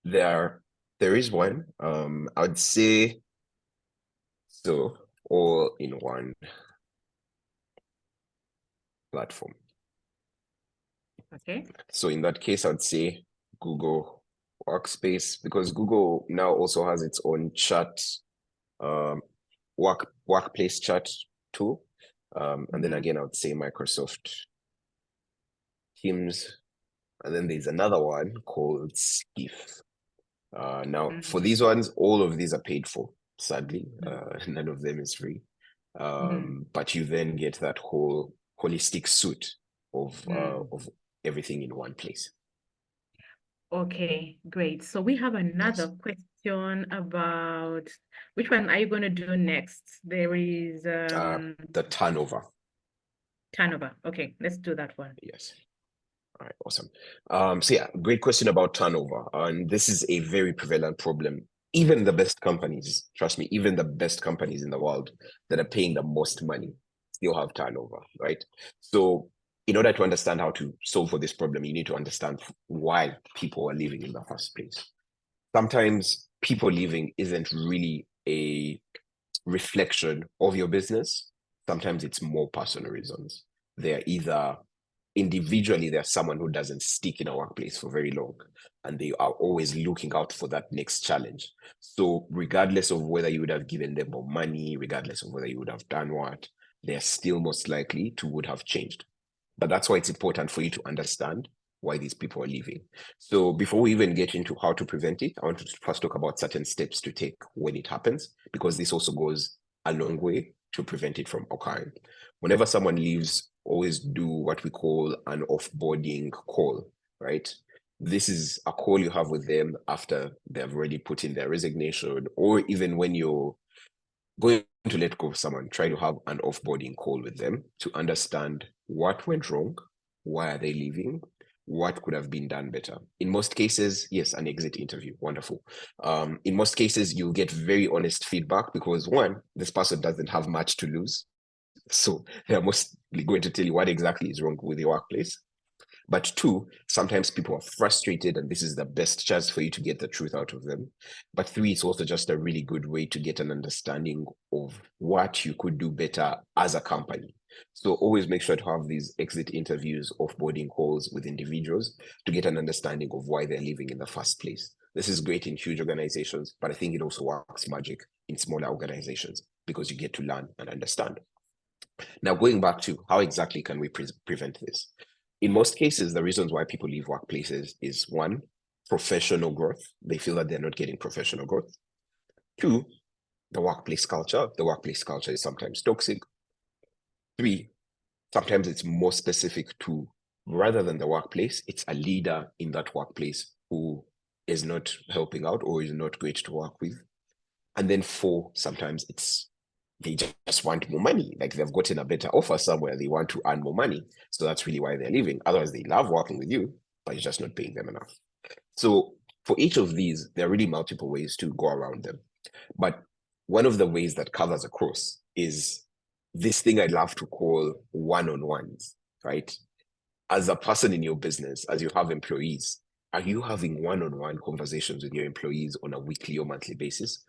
there is one. I would say so all in one platform. Okay. So in that case, I would say Google Workspace because Google now also has its own chat, workplace chat tool. And then again, I would say Microsoft Teams. And then there's another one called Skiff. Now, for these ones, all of these are paid for, sadly. None of them is free. But you then get that whole holistic suite of everything in one place. Okay, great. So we have another question about which one are you going to do next? There is the turnover. Turnover. Okay, let's do that one. Yes. All right, awesome. So yeah, great question about turnover. And this is a very prevalent problem. Even the best companies, trust me, even the best companies in the world that are paying the most money still have turnover, right? So in order to understand how to solve for this problem, you need to understand why people are leaving in the first place. Sometimes people leaving isn't really a reflection of your business. Sometimes it's more personal reasons. They're either individually, there's someone who doesn't stick in a workplace for very long, and they are always looking out for that next challenge. So regardless of whether you would have given them more money, regardless of whether you would have done what, they're still most likely to would have changed. But that's why it's important for you to understand why these people are leaving. So before we even get into how to prevent it, I want to first talk about certain steps to take when it happens, because this also goes a long way to prevent it from occurring. Whenever someone leaves, always do what we call an offboarding call, right? This is a call you have with them after they've already put in their resignation, or even when you're going to let go of someone, try to have an offboarding call with them to understand what went wrong, why are they leaving, what could have been done better. In most cases, yes, an exit interview, wonderful. In most cases, you'll get very honest feedback because one, this person doesn't have much to lose. So they're mostly going to tell you what exactly is wrong with your workplace. But two, sometimes people are frustrated, and this is the best chance for you to get the truth out of them. But three, it's also just a really good way to get an understanding of what you could do better as a company. So always make sure to have these exit interviews, offboarding calls with individuals to get an understanding of why they're leaving in the first place. This is great in huge organizations, but I think it also works magic in smaller organizations because you get to learn and understand. Now, going back to how exactly can we prevent this? In most cases, the reasons why people leave workplaces is one, professional growth. They feel that they're not getting professional growth. Two, the workplace culture. The workplace culture is sometimes toxic. Three, sometimes it's more specific to, rather than the workplace, it's a leader in that workplace who is not helping out or is not great to work with. And then four, sometimes they just want more money. Like they've gotten a better offer somewhere. They want to earn more money. So that's really why they're leaving. Otherwise, they love working with you, but you're just not paying them enough. So for each of these, there are really multiple ways to go around them. But one of the ways that covers across is this thing I love to call one-on-ones, right? As a person in your business, as you have employees, are you having one-on-one conversations with your employees on a weekly or monthly basis?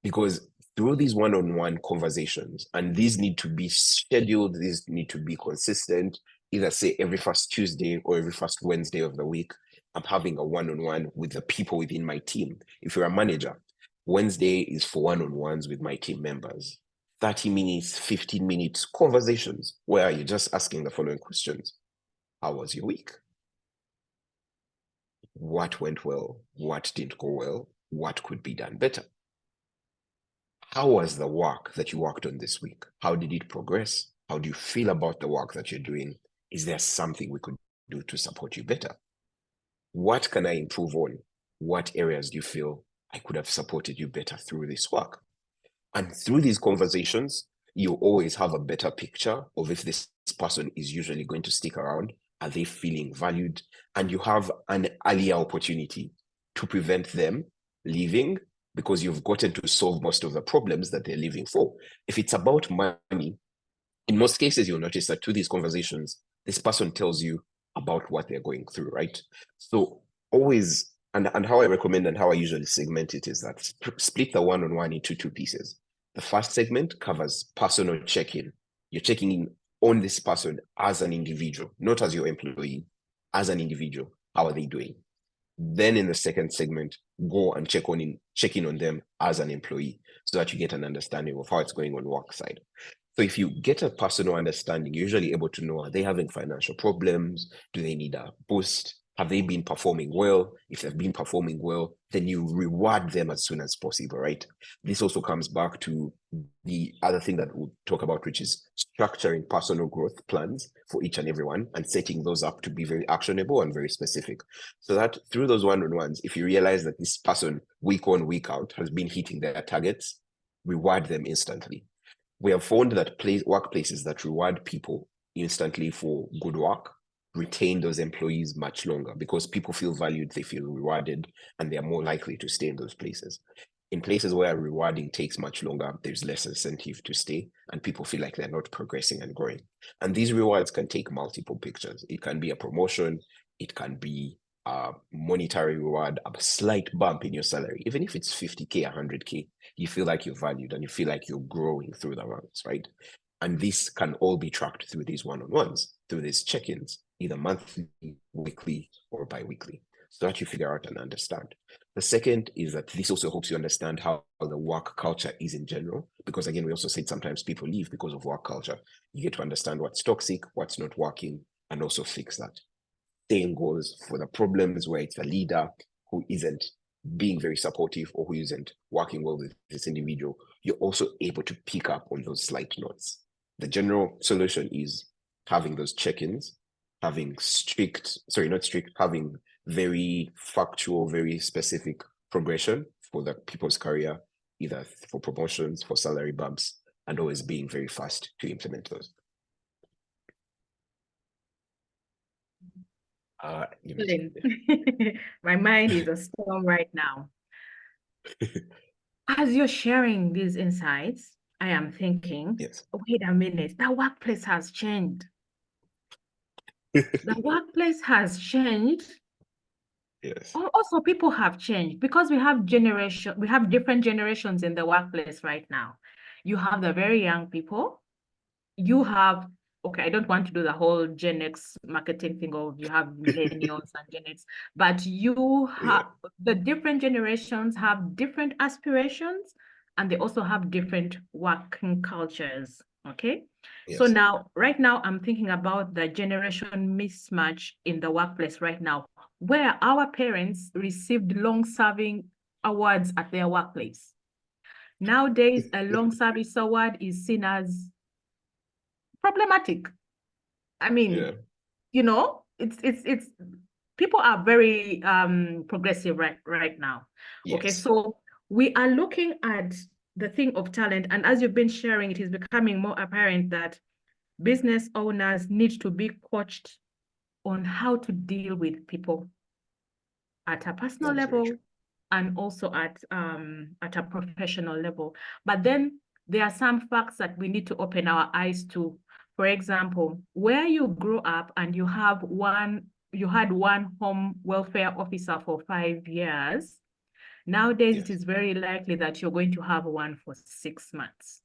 Because through these one-on-one conversations, and these need to be scheduled, these need to be consistent, either say every first Tuesday or every first Wednesday of the week, I'm having a one-on-one with the people within my team. If you're a manager, Wednesday is for one-on-ones with my team members. 30 minutes, 15 minutes conversations where you're just asking the following questions. How was your week? What went well? What didn't go well? What could be done better? How was the work that you worked on this week? How did it progress? How do you feel about the work that you're doing? Is there something we could do to support you better? What can I improve on? What areas do you feel I could have supported you better through this work? And through these conversations, you always have a better picture of if this person is usually going to stick around. Are they feeling valued? And you have an earlier opportunity to prevent them leaving because you've gotten to solve most of the problems that they're leaving for. If it's about money, in most cases, you'll notice that through these conversations, this person tells you about what they're going through, right? So always, and how I recommend and how I usually segment it is that split the one-on-one into two pieces. The first segment covers personal check-in. You're checking in on this person as an individual, not as your employee, as an individual. How are they doing? Then in the second segment, go and check in on them as an employee so that you get an understanding of how it's going on work side. So if you get a personal understanding, you're usually able to know, are they having financial problems? Do they need a boost? Have they been performing well? If they've been performing well, then you reward them as soon as possible, right? This also comes back to the other thing that we'll talk about, which is structuring personal growth plans for each and everyone and setting those up to be very actionable and very specific. So that through those one-on-ones, if you realize that this person week on, week out has been hitting their targets, reward them instantly. We have found that workplaces that reward people instantly for good work retain those employees much longer because people feel valued, they feel rewarded, and they are more likely to stay in those places. In places where rewarding takes much longer, there's less incentive to stay, and people feel like they're not progressing and growing. And these rewards can take multiple pictures. It can be a promotion, it can be a monetary reward, a slight bump in your salary, even if it's 50K, 100K, you feel like you're valued and you feel like you're growing through the ranks, right? And this can all be tracked through these one-on-ones. through these check-ins, either monthly, weekly, or bi-weekly, so that you figure out and understand. The second is that this also helps you understand how the work culture is in general, because again, we also said sometimes people leave because of work culture. You get to understand what's toxic, what's not working, and also fix that. Same goes for the problems where it's a leader who isn't being very supportive or who isn't working well with this individual. You're also able to pick up on those slight notes. The general solution is having those check-ins, having having very factual, very specific progression for the people's career, either for promotions, for salary bumps, and always being very fast to implement those. My mind is a storm right now. As you're sharing these insights, I am thinking, yes. Wait a minute, the workplace has changed. The workplace has changed. Yes. Also, people have changed because we have different generations in the workplace right now. You have the very young people. You have, okay, I don't want to do the whole Gen X marketing thing of you have millennials and Gen X, but you have the different generations have different aspirations, and they also have different working cultures. Okay. Yes. So now, right now, I'm thinking about the generation mismatch in the workplace right now, where our parents received long-serving awards at their workplace. Nowadays, a long service award is seen as problematic. I mean, you know, it's people are very progressive right now. Yes. Okay, so we are looking at the thing of talent, and as you've been sharing, it is becoming more apparent that business owners need to be coached on how to deal with people at a personal level and also at a professional level. But then there are some facts that we need to open our eyes to. For example, where you grew up and you had one home welfare officer for 5 years, nowadays it is very likely that you're going to have one for 6 months.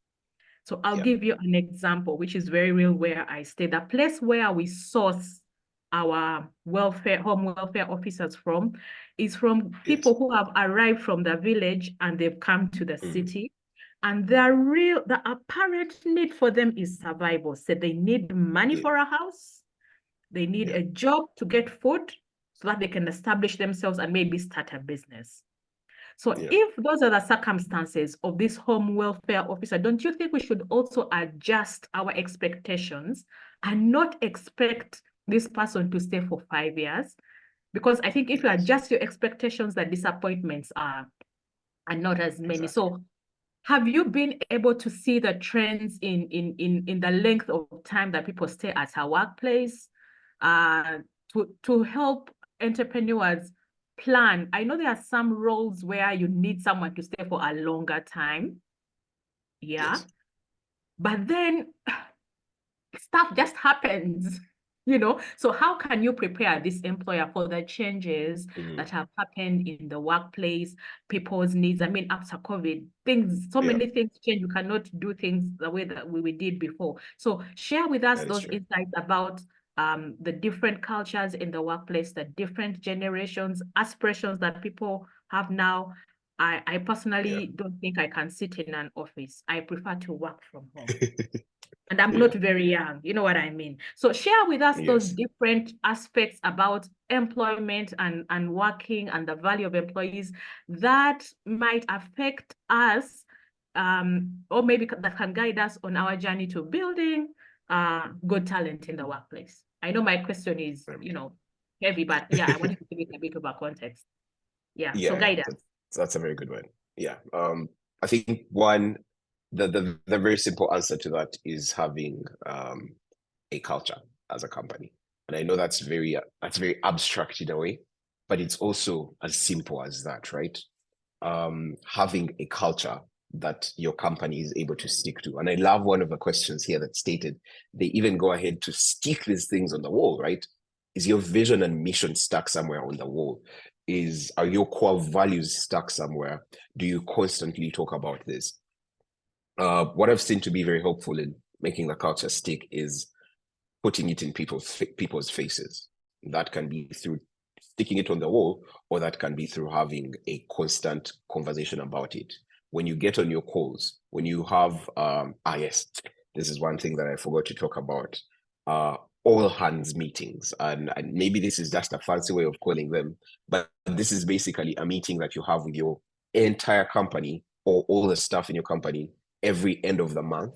So I'll give you an example, which is very real where I stay. The place where we source our home welfare officers from is from people who have arrived from the village and they've come to the city. And the apparent need for them is survival. So they need money for a house. They need a job to get food so that they can establish themselves and maybe start a business. So if those are the circumstances of this home welfare officer, don't you think we should also adjust our expectations and not expect this person to stay for 5 years? Because I think if you adjust your expectations, the disappointments are not as many. So have you been able to see the trends in the length of time that people stay at a workplace to help entrepreneurs plan? I know there are some roles where you need someone to stay for a longer time. But then stuff just happens, you know? So how can you prepare this employer for the changes that have happened in the workplace, people's needs? I mean, after COVID, many things change. You cannot do things the way that we did before. So share with us those insights about the different cultures in the workplace, the different generations, aspirations that people have now. I personally don't think I can sit in an office. I prefer to work from home. And I'm not very young, you know what I mean? So share with us those different aspects about employment and working and the value of employees that might affect us, or maybe that can guide us on our journey to building good talent in the workplace. I know my question is, you know, heavy, but yeah, I wanted to give it a bit of a context. So guide us. That's a very good one. I think the very simple answer to that is having a culture as a company. And I know that's very abstract in a way, but it's also as simple as that, right? Having a culture that your company is able to stick to. And I love one of the questions here that stated they even go ahead to stick these things on the wall, right? Is your vision and mission stuck somewhere on the wall? Are your core values stuck somewhere? Do you constantly talk about this? What I've seen to be very helpful in making the culture stick is putting it in people's faces. That can be through sticking it on the wall, or that can be through having a constant conversation about it. When you get on your calls, when you have, yes, this is one thing that I forgot to talk about, all hands meetings. And maybe this is just a fancy way of calling them, but this is basically a meeting that you have with your entire company or all the staff in your company every end of the month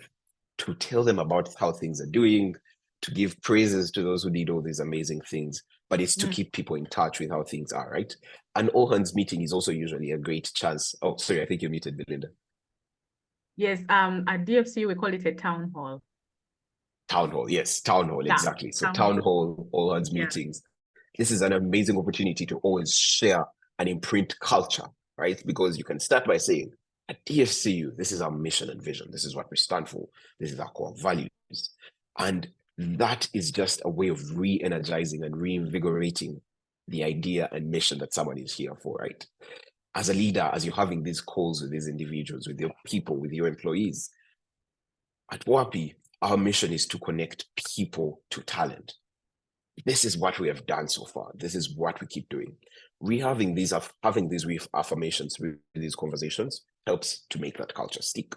to tell them about how things are doing, to give praises to those who did all these amazing things, but it's to keep people in touch with how things are, right? An all hands meeting is also usually a great chance. Oh, sorry, I think you're muted, Belinda. Yes, at DFC, we call it a town hall. Town hall, yes, town hall, exactly. So town hall, all hands meetings. This is an amazing opportunity to always share and imprint culture, right? Because you can start by saying, at DFCU, this is our mission and vision. This is what we stand for. This is our core values. And that is just a way of re-energizing and reinvigorating the idea and mission that someone is here for, right? As a leader, as you're having these calls with these individuals, with your people, with your employees, at Waape, our mission is to connect people to talent. This is what we have done so far. This is what we keep doing. Having these affirmations, these conversations helps to make that culture stick.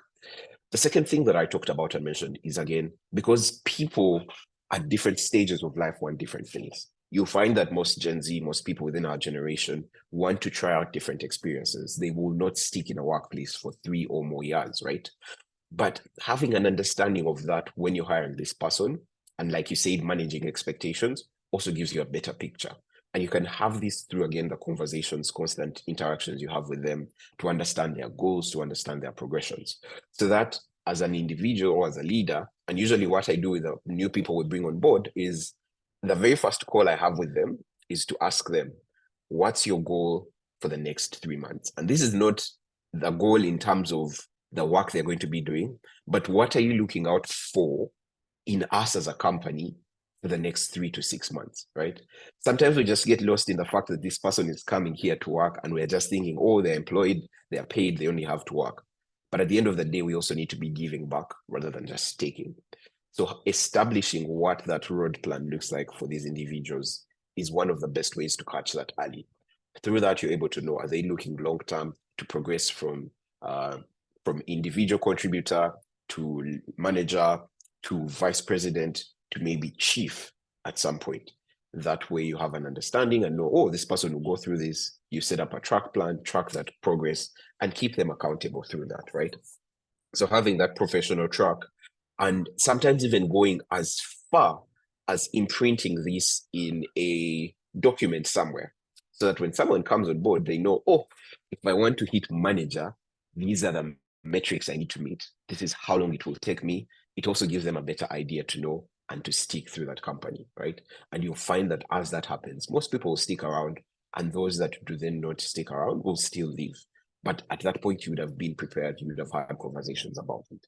The second thing that I talked about and mentioned is, again, because people at different stages of life want different things. You'll find that most Gen Z, most people within our generation want to try out different experiences. They will not stick in a workplace for 3 or more years, right? But having an understanding of that when you're hiring this person, and like you said, managing expectations also gives you a better picture. And you can have this through, again, the conversations, constant interactions you have with them to understand their goals, to understand their progressions. So that as an individual or as a leader, and usually what I do with the new people we bring on board is the very first call I have with them is to ask them, what's your goal for the next 3 months? And this is not the goal in terms of the work they're going to be doing, but what are you looking out for in us as a company for the next 3 to 6 months, right? Sometimes we just get lost in the fact that this person is coming here to work and we're just thinking, oh, they're employed, they're paid, they only have to work. But at the end of the day, we also need to be giving back rather than just taking. So establishing what that road plan looks like for these individuals is one of the best ways to catch that early. Through that, you're able to know, are they looking long-term to progress from individual contributor to manager to vice president to maybe chief at some point. That way you have an understanding and know, oh, this person will go through this. You set up a track plan, track that progress, and keep them accountable through that, right? So having that professional track, and sometimes even going as far as imprinting this in a document somewhere, so that when someone comes on board, they know, oh, if I want to hit manager, these are the metrics I need to meet. This is how long it will take me. It also gives them a better idea to know and to stick through that company, right? And you'll find that as that happens, most people will stick around, and those that do then not stick around will still leave. But at that point, you would have been prepared, you would have had conversations about it.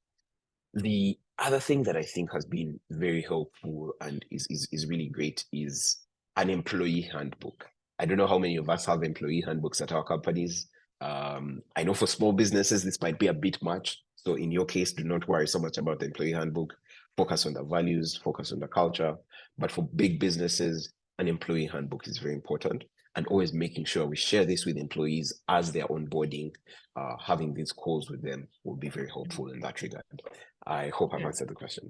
The other thing that I think has been very helpful and is really great is an employee handbook. I don't know how many of us have employee handbooks at our companies. I know for small businesses, this might be a bit much. So in your case, do not worry so much about the employee handbook. Focus on the values, focus on the culture. But for big businesses, an employee handbook is very important. And always making sure we share this with employees as they're onboarding, having these calls with them will be very helpful in that regard. I hope I've answered the question.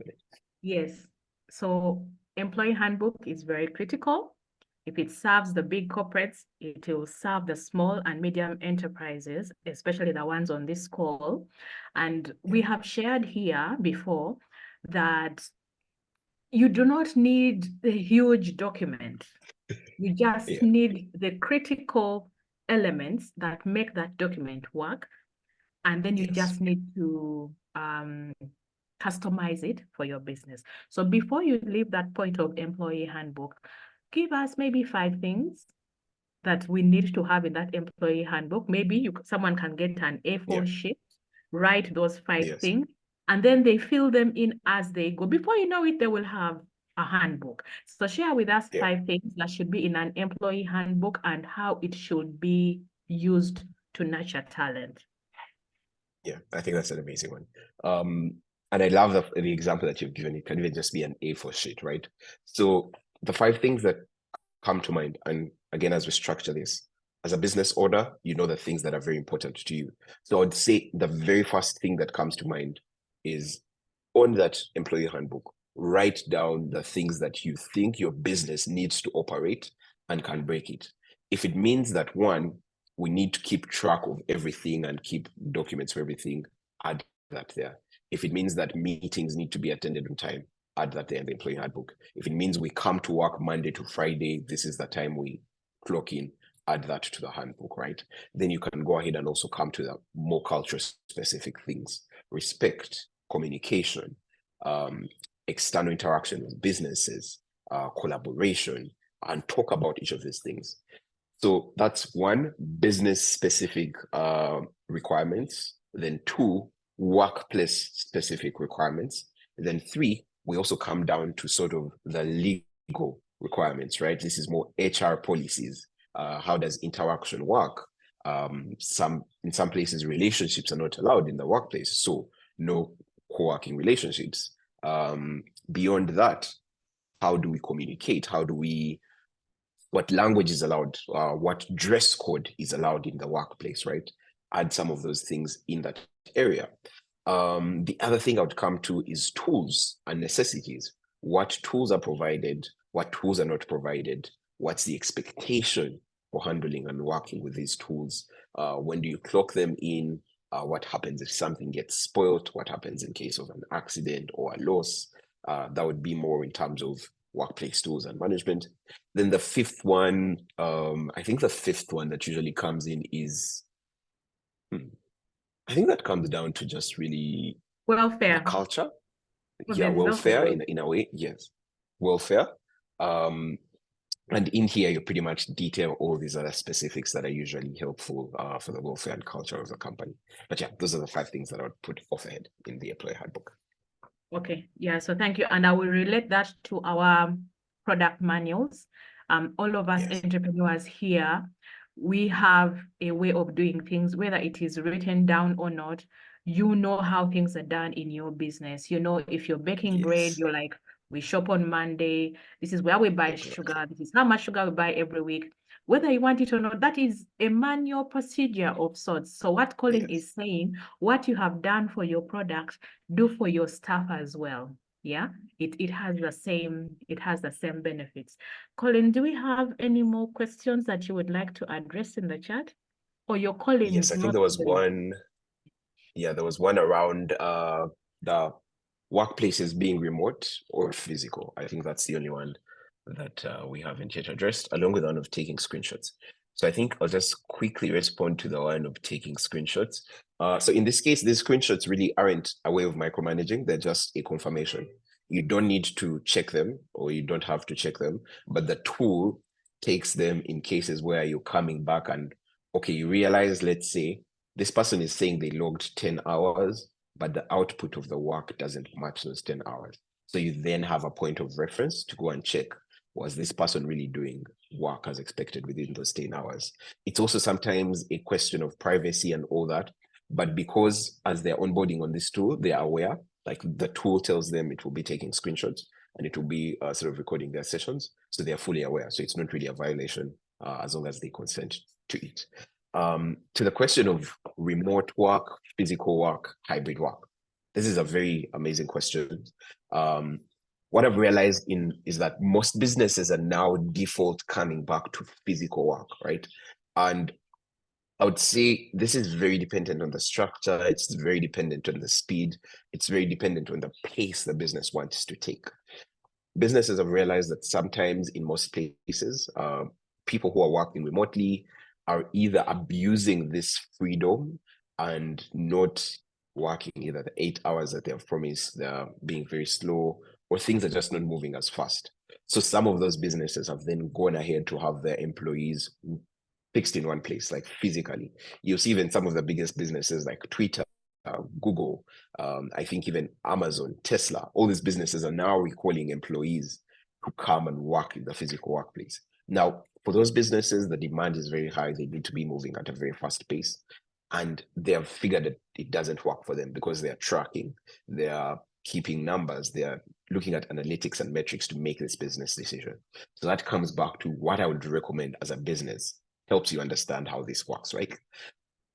Yes. So employee handbook is very critical. If it serves the big corporates, it will serve the small and medium enterprises, especially the ones on this call. And we have shared here before that you do not need the huge document. You just need the critical elements that make that document work. And then you just need to customize it for your business. So before you leave that point of employee handbook, give us maybe 5 things that we need to have in that employee handbook. Maybe someone can get an A4 sheet, write those 5 things, and then they fill them in as they go. Before you know it, they will have a handbook. So share with us 5 things that should be in an employee handbook and how it should be used to nurture talent. Yeah, I think that's an amazing one. And I love the example that you've given. It can even just be an A4 sheet, right? So the 5 things that come to mind, and again, as we structure this, as a business owner, you know the things that are very important to you. So I'd say the very first thing that comes to mind is on that employee handbook, write down the things that you think your business needs to operate and can break it. If it means that, one, we need to keep track of everything and keep documents for everything, add that there. If it means that meetings need to be attended on time, add that there in the employee handbook. If it means we come to work Monday to Friday, this is the time we clock in, add that to the handbook, right? Then you can go ahead and also come to the more culture specific things: respect, communication, external interaction with businesses, collaboration, and talk about each of these things. So that's 1, business specific requirements. Then 2, workplace specific requirements. Then 3, we also come down to sort of the legal requirements, right? This is more HR policies. How does interaction work? In some places, relationships are not allowed in the workplace, so no co-working relationships. Beyond that, how do we communicate? What language is allowed? What dress code is allowed in the workplace, right? Add some of those things in that area. The other thing I would come to is tools and necessities. What tools are provided? What tools are not provided? What's the expectation for handling and working with these tools? When do you clock them in? What happens if something gets spoiled? What happens in case of an accident or a loss? That would be more in terms of workplace tools and management. Then the 5th one, I think the 5th one that usually comes in is, I think that comes down to just really the Welfare. culture. Yeah, Organizational welfare welfare. in a way, yes. Welfare. And in here, you pretty much detail all these other specifics that are usually helpful for the welfare and culture of the company. But yeah, those are the 5 things that I would put off ahead in the employee handbook. Okay, yeah, so thank you. And I will relate that to our product manuals. All of us Yes. entrepreneurs here, we have a way of doing things, whether it is written down or not. You know how things are done in your business. You know, if you're baking bread, Yes. you're like, we shop on Monday. This is where we buy Exactly. sugar. This is how much sugar we buy every week. Whether you want it or not, that is a manual procedure of sorts. So what Colin Yes. is saying, what you have done for your product, do for your staff as well. Yeah, it has the same benefits. Colin, do we have any more questions that you would like to address in the chat? Or your Colin Yes, is I think not there was there? one. Yeah, there was one around the workplaces being remote or physical. I think that's the only one that we haven't yet addressed, along with the one of taking screenshots. So I think I'll just quickly respond to the one of taking screenshots. So in this case, these screenshots really aren't a way of micromanaging. They're just a confirmation. You don't need to check them, or you don't have to check them, but the tool takes them in cases where you're coming back and, okay, you realize, let's say, this person is saying they logged 10 hours, but the output of the work doesn't match those 10 hours. So you then have a point of reference to go and check, was this person really doing work as expected within those 10 hours? It's also sometimes a question of privacy and all that. But because as they're onboarding on this tool, they are aware, like the tool tells them it will be taking screenshots and it will be sort of recording their sessions. So they're fully aware. So it's not really a violation as long as they consent to it. To the question of remote work, physical work, hybrid work, this is a very amazing question. What I've realized is that most businesses are now default coming back to physical work, right? And I would say this is very dependent on the structure. It's very dependent on the speed. It's very dependent on the pace the business wants to take. Businesses have realized that sometimes in most places, people who are working remotely are either abusing this freedom and not working either the 8 hours that they have promised, they're being very slow, or things are just not moving as fast. So some of those businesses have then gone ahead to have their employees fixed in one place, like physically. You'll see even some of the biggest businesses like Twitter, Google, I think even Amazon, Tesla, all these businesses are now recalling employees to come and work in the physical workplace. Now, for those businesses, the demand is very high. They need to be moving at a very fast pace. and they have figured that it doesn't work for them because they are tracking, they are keeping numbers, they are looking at analytics and metrics to make this business decision. So that comes back to what I would recommend as a business, helps you understand how this works, right?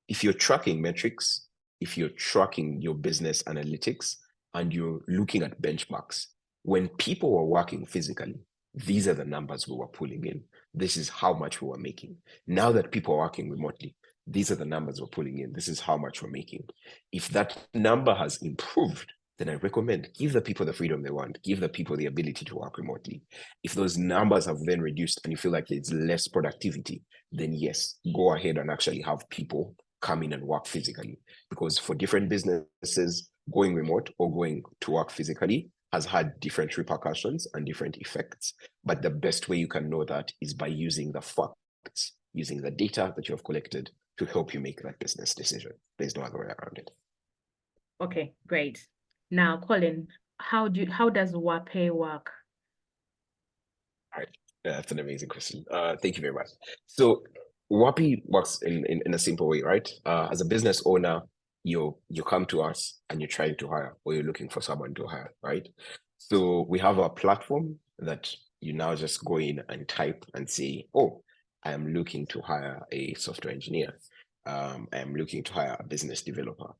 If you're tracking metrics, if you're tracking your business analytics, and you're looking at benchmarks, when people were working physically, these are the numbers we were pulling in. This is how much we were making. Now that people are working remotely, these are the numbers we're pulling in. This is how much we're making. If that number has improved, then I recommend give the people the freedom they want, give the people the ability to work remotely. If those numbers have then reduced and you feel like there's less productivity, then yes, go ahead and actually have people come in and work physically. Because for different businesses, going remote or going to work physically has had different repercussions and different effects. But the best way you can know that is by using the facts, using the data that you have collected to help you make that business decision. There's no other way around it. Okay, great. Now, Colin, how does Waape work? All right, that's an amazing question. Thank you very much. So Waape works in a simple way, right? As a business owner, you come to us and you're trying to hire, or you're looking for someone to hire, right? So we have a platform that you now just go in and type and say, oh, I am looking to hire a software engineer. I am looking to hire a business developer.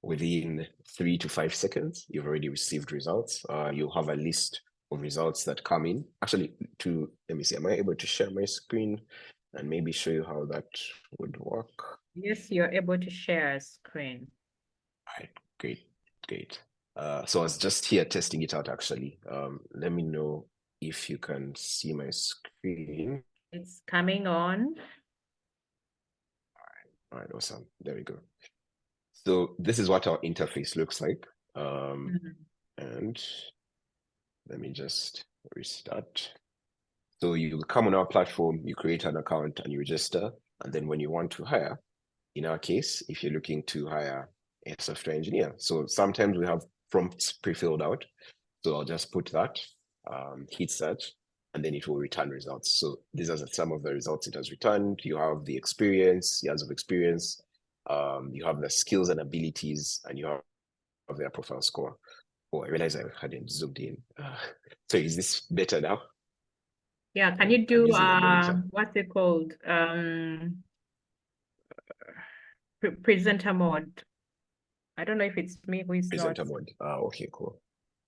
Within 3 to 5 seconds, you've already received results. You'll have a list of results that come in. Actually, let me see, am I able to share my screen and maybe show you how that would work? Yes, you're able to share a screen. All right, great. So I was just here testing it out, actually. Let me know if you can see my screen. It's coming on. All right, awesome. There we go. So this is what our interface looks like. And let me just restart. So you come on our platform, you create an account and you register. And then when you want to hire, in our case, if you're looking to hire a software engineer. So sometimes we have prompts pre-filled out. So I'll just put that, hit search, and then it will return results. So these are some of the results it has returned. You have the experience, years of experience, you have the skills and abilities, and you have their profile score. Oh, I realize I hadn't zoomed in. So is this better now? Yeah, can you do what's it called? Presenter mode. I don't know if it's me who is presenter mode. Okay, cool.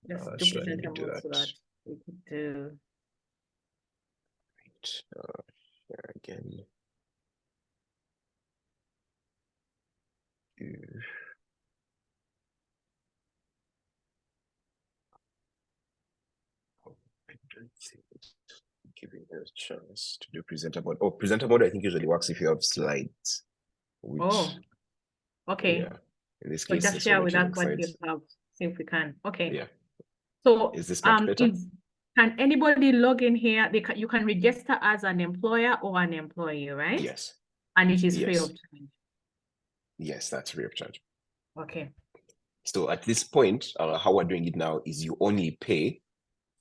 Let's do sure, presenter do mode that. so that we could do. Right. Share again. I don't think it's giving us a chance to do presenter mode. Oh, presenter mode I think usually works if you have slides. Which, okay. Yeah. In this So case, just share with us what you have. See if we can. Okay. Yeah. So is this much better? Can anybody log in here? You can register as an employer or an employee, right? Yes. And it is free of charge. Yes, that's free of charge. Okay. So at this point, how we're doing it now is you only pay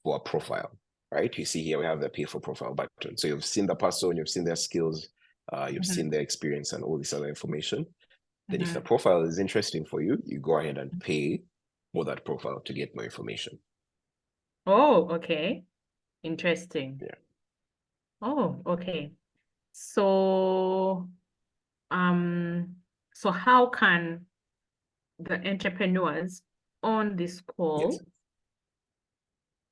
for a profile, right? You see here we have the pay for profile button. So you've seen the person, you've seen their skills, you've seen their experience and all this other information. Then if the profile is interesting for you, you go ahead and pay for that profile to get more information. Oh, okay. Interesting. Yeah. Oh, okay. So, so how can the entrepreneurs on this call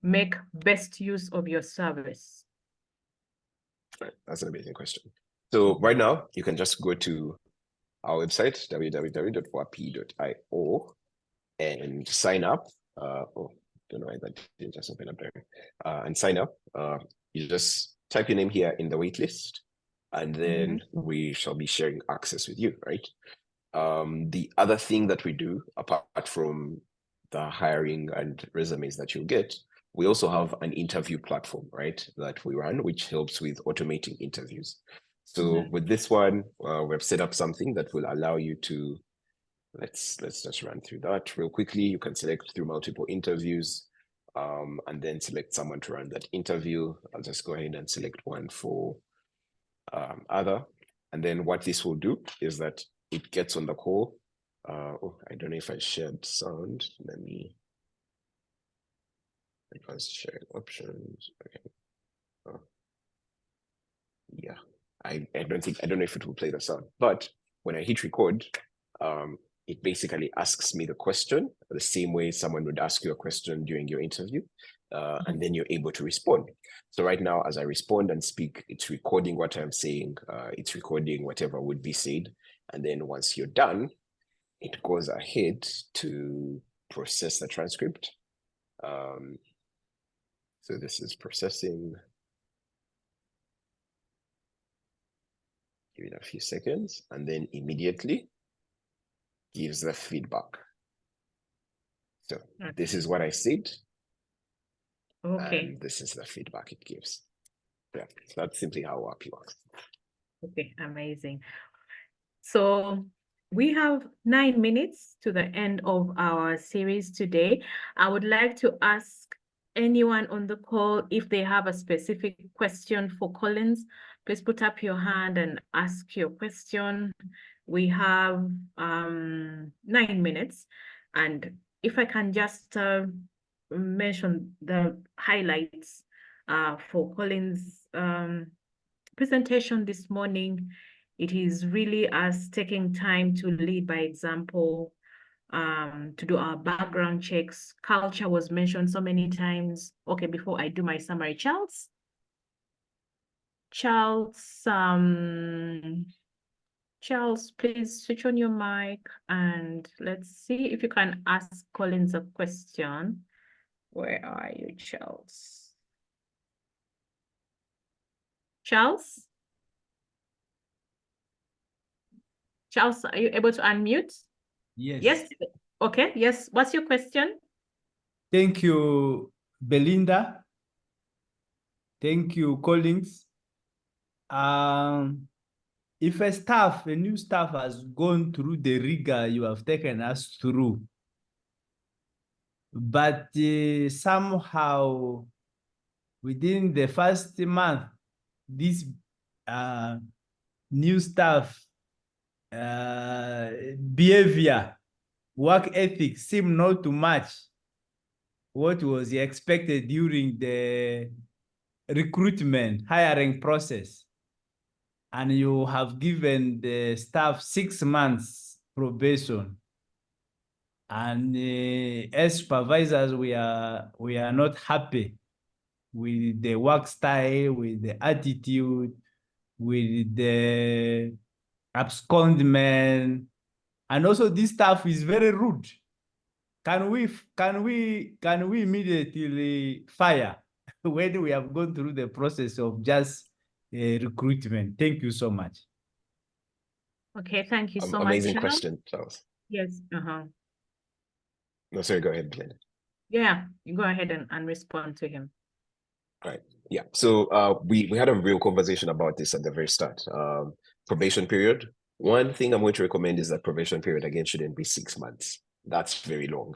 make best use of your service? Right. That's an amazing question. So right now, you can just go to our website, www.waape.io, and sign up. Don't know why that didn't just open up there. And sign up. You just type your name here in the waitlist, and then we shall be sharing access with you, right? The other thing that we do, apart from the hiring and resumes that you'll get, we also have an interview platform, right, that we run, which helps with automating interviews. So with this one, we've set up something that will allow you to, let's just run through that real quickly. You can select through multiple interviews, and then select someone to run that interview. I'll just go ahead and select one for other. And then what this will do is that it gets on the call. Oh, I don't know if I shared sound. Let me. Advanced sharing options. Okay. Oh. Yeah. I don't know if it will play the sound, but when I hit record, it basically asks me the question the same way someone would ask you a question during your interview, and then you're able to respond. So right now, as I respond and speak, it's recording what I'm saying. It's recording whatever would be said. And then once you're done, it goes ahead to process the transcript. So this is processing. Give it a few seconds, and then immediately gives the feedback. So this is what I said. Okay. And this is the feedback it gives. Yeah, so that's simply how Waape works. Okay, amazing. So we have 9 minutes to the end of our series today. I would like to ask anyone on the call if they have a specific question for Collins. Please put up your hand and ask your question. We have 9 minutes, and if I can just mention the highlights for Collins' presentation this morning. It is really us taking time to lead by example, to do our background checks. Culture was mentioned so many times. Okay, before I do my summary, Charles, please switch on your mic and let's see if you can ask Collins a question. Where are you, Charles? Charles? Charles, are you able to unmute? Yes. Yes. Okay. Yes. What's your question? Thank you, Belinda. Thank you, Collins. If a new staff has gone through the rigor you have taken us through, but somehow within the first month, this new staff behavior, work ethics seem not to match what was expected during the recruitment hiring process, and you have given the staff 6 months probation, and as supervisors we are not happy with the work style, with the attitude, with the abscondment, and also this staff is very rude. Can we immediately fire when we have gone through the process of just recruitment? Thank you so much. Okay, thank you so much. Amazing question, Charles. Yes. No, sorry, go ahead, Glenn. Yeah, you go ahead and respond to him. Right. Yeah. So we had a real conversation about this at the very start. Probation period. One thing I'm going to recommend is that probation period again shouldn't be 6 months. That's very long.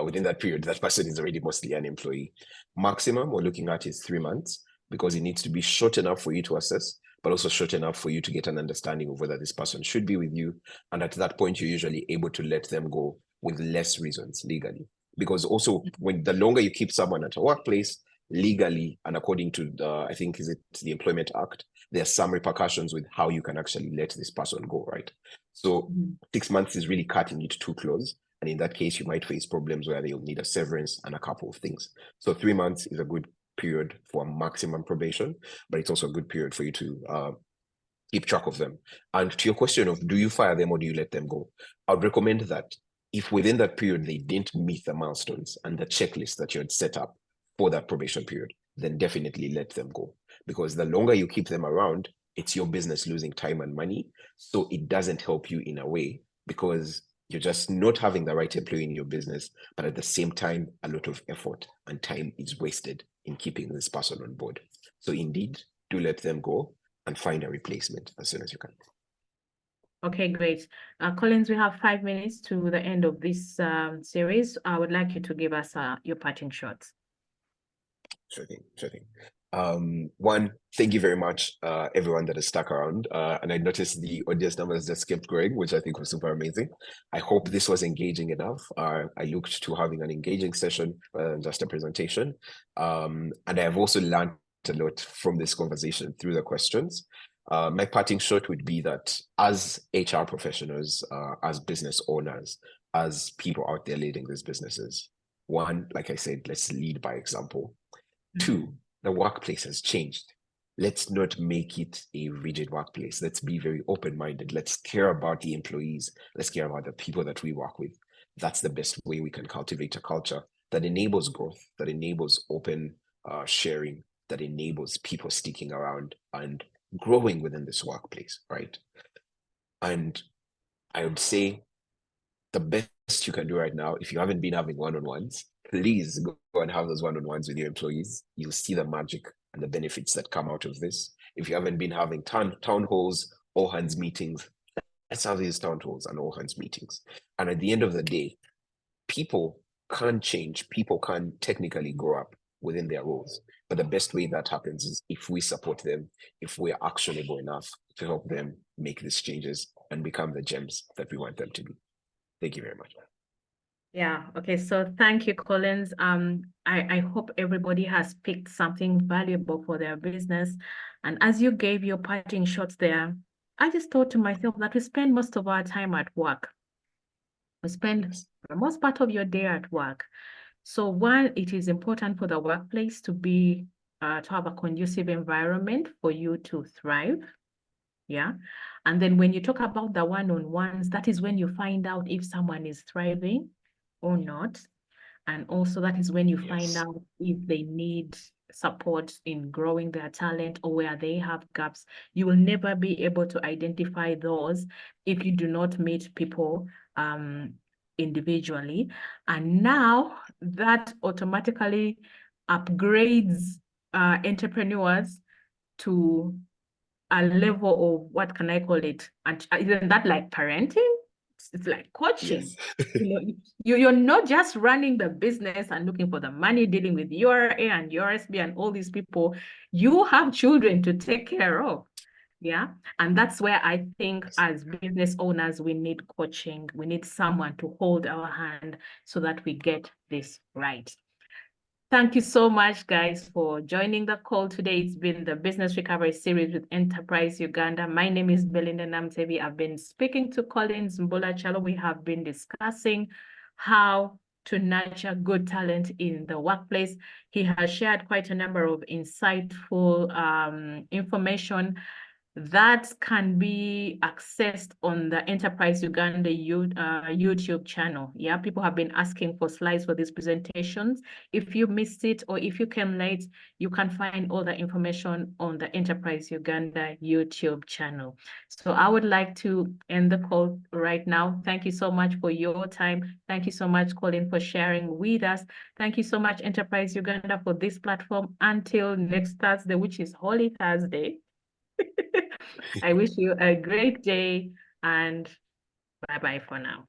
Within that period, that person is already mostly an employee. Maximum we're looking at is 3 months, because it needs to be short enough for you to assess, but also short enough for you to get an understanding of whether this person should be with you. And at that point, you're usually able to let them go with less reasons legally. Because also, when the longer you keep someone at a workplace, legally and according to I think is it the Employment Act, there are some repercussions with how you can actually let this person go, right? So 6 months is really cutting it too close. And in that case, you might face problems where they'll need a severance and a couple of things. So 3 months is a good period for a maximum probation, but it's also a good period for you to keep track of them. And to your question of do you fire them or do you let them go? I would recommend that if within that period they didn't meet the milestones and the checklist that you had set up for that probation period, then definitely let them go. Because the longer you keep them around, it's your business losing time and money. So it doesn't help you in a way, because you're just not having the right employee in your business, but at the same time, a lot of effort and time is wasted in keeping this person on board. So indeed, do let them go and find a replacement as soon as you can. Okay, great. Collins, we have 5 minutes to the end of this series. I would like you to give us your parting shots. Sure thing, sure thing. One, thank you very much, everyone that has stuck around. And I noticed the audience numbers just kept growing, which I think was super amazing. I hope this was engaging enough. I looked to having an engaging session, just a presentation. And I've also learned a lot from this conversation through the questions. My parting shot would be that as HR professionals, as business owners, as people out there leading these businesses, one, like I said, let's lead by example. Two, the workplace has changed. Let's not make it a rigid workplace. Let's be very open-minded. Let's care about the employees. Let's care about the people that we work with. That's the best way we can cultivate a culture that enables growth, that enables open sharing, that enables people sticking around and growing within this workplace, right? And I would say the best you can do right now, if you haven't been having one-on-ones, please go and have those one-on-ones with your employees. You'll see the magic and the benefits that come out of this. If you haven't been having town halls, all hands meetings, let's have these town halls and all hands meetings. And at the end of the day, people can't change. People can technically grow up within their roles. But the best way that happens is if we support them, if we're actionable enough to help them make these changes and become the gems that we want them to be. Thank you very much. Yeah, okay, so thank you, Collins. I hope everybody has picked something valuable for their business. And as you gave your parting shots there, I just thought to myself that we spend most of our time at work. We spend the most part of your day at work. So one, it is important for the workplace to be to have a conducive environment for you to thrive. Yeah. And then when you talk about the one-on-ones, that is when you find out if someone is thriving or not. And also that is when you find out if they need support in growing their talent or where they have gaps. You will never be able to identify those if you do not meet people individually. And now that automatically upgrades entrepreneurs to a level of, what can I call it? And isn't that like parenting? It's like coaching. Yes. You're not just running the business and looking for the money, dealing with your A and your SB and all these people. You have children to take care of. Yeah. And that's where I think as business owners, we need coaching. We need someone to hold our hand so that we get this right. Thank you so much, guys, for joining the call today. It's been the Business Recovery Series with Enterprise Uganda. My name is Belinda Namtevi. I've been speaking to Collins Mbulakyalo. We have been discussing how to nurture good talent in the workplace. He has shared quite a number of insightful information that can be accessed on the Enterprise Uganda YouTube channel. Yeah, people have been asking for slides for these presentations. If you missed it or if you came late, you can find all the information on the Enterprise Uganda YouTube channel. So I would like to end the call right now. Thank you so much for your time. Thank you so much, Colin, for sharing with us. Thank you so much, Enterprise Uganda, for this platform. Until next Thursday, which is Holy Thursday. I wish you a great day and bye-bye for now.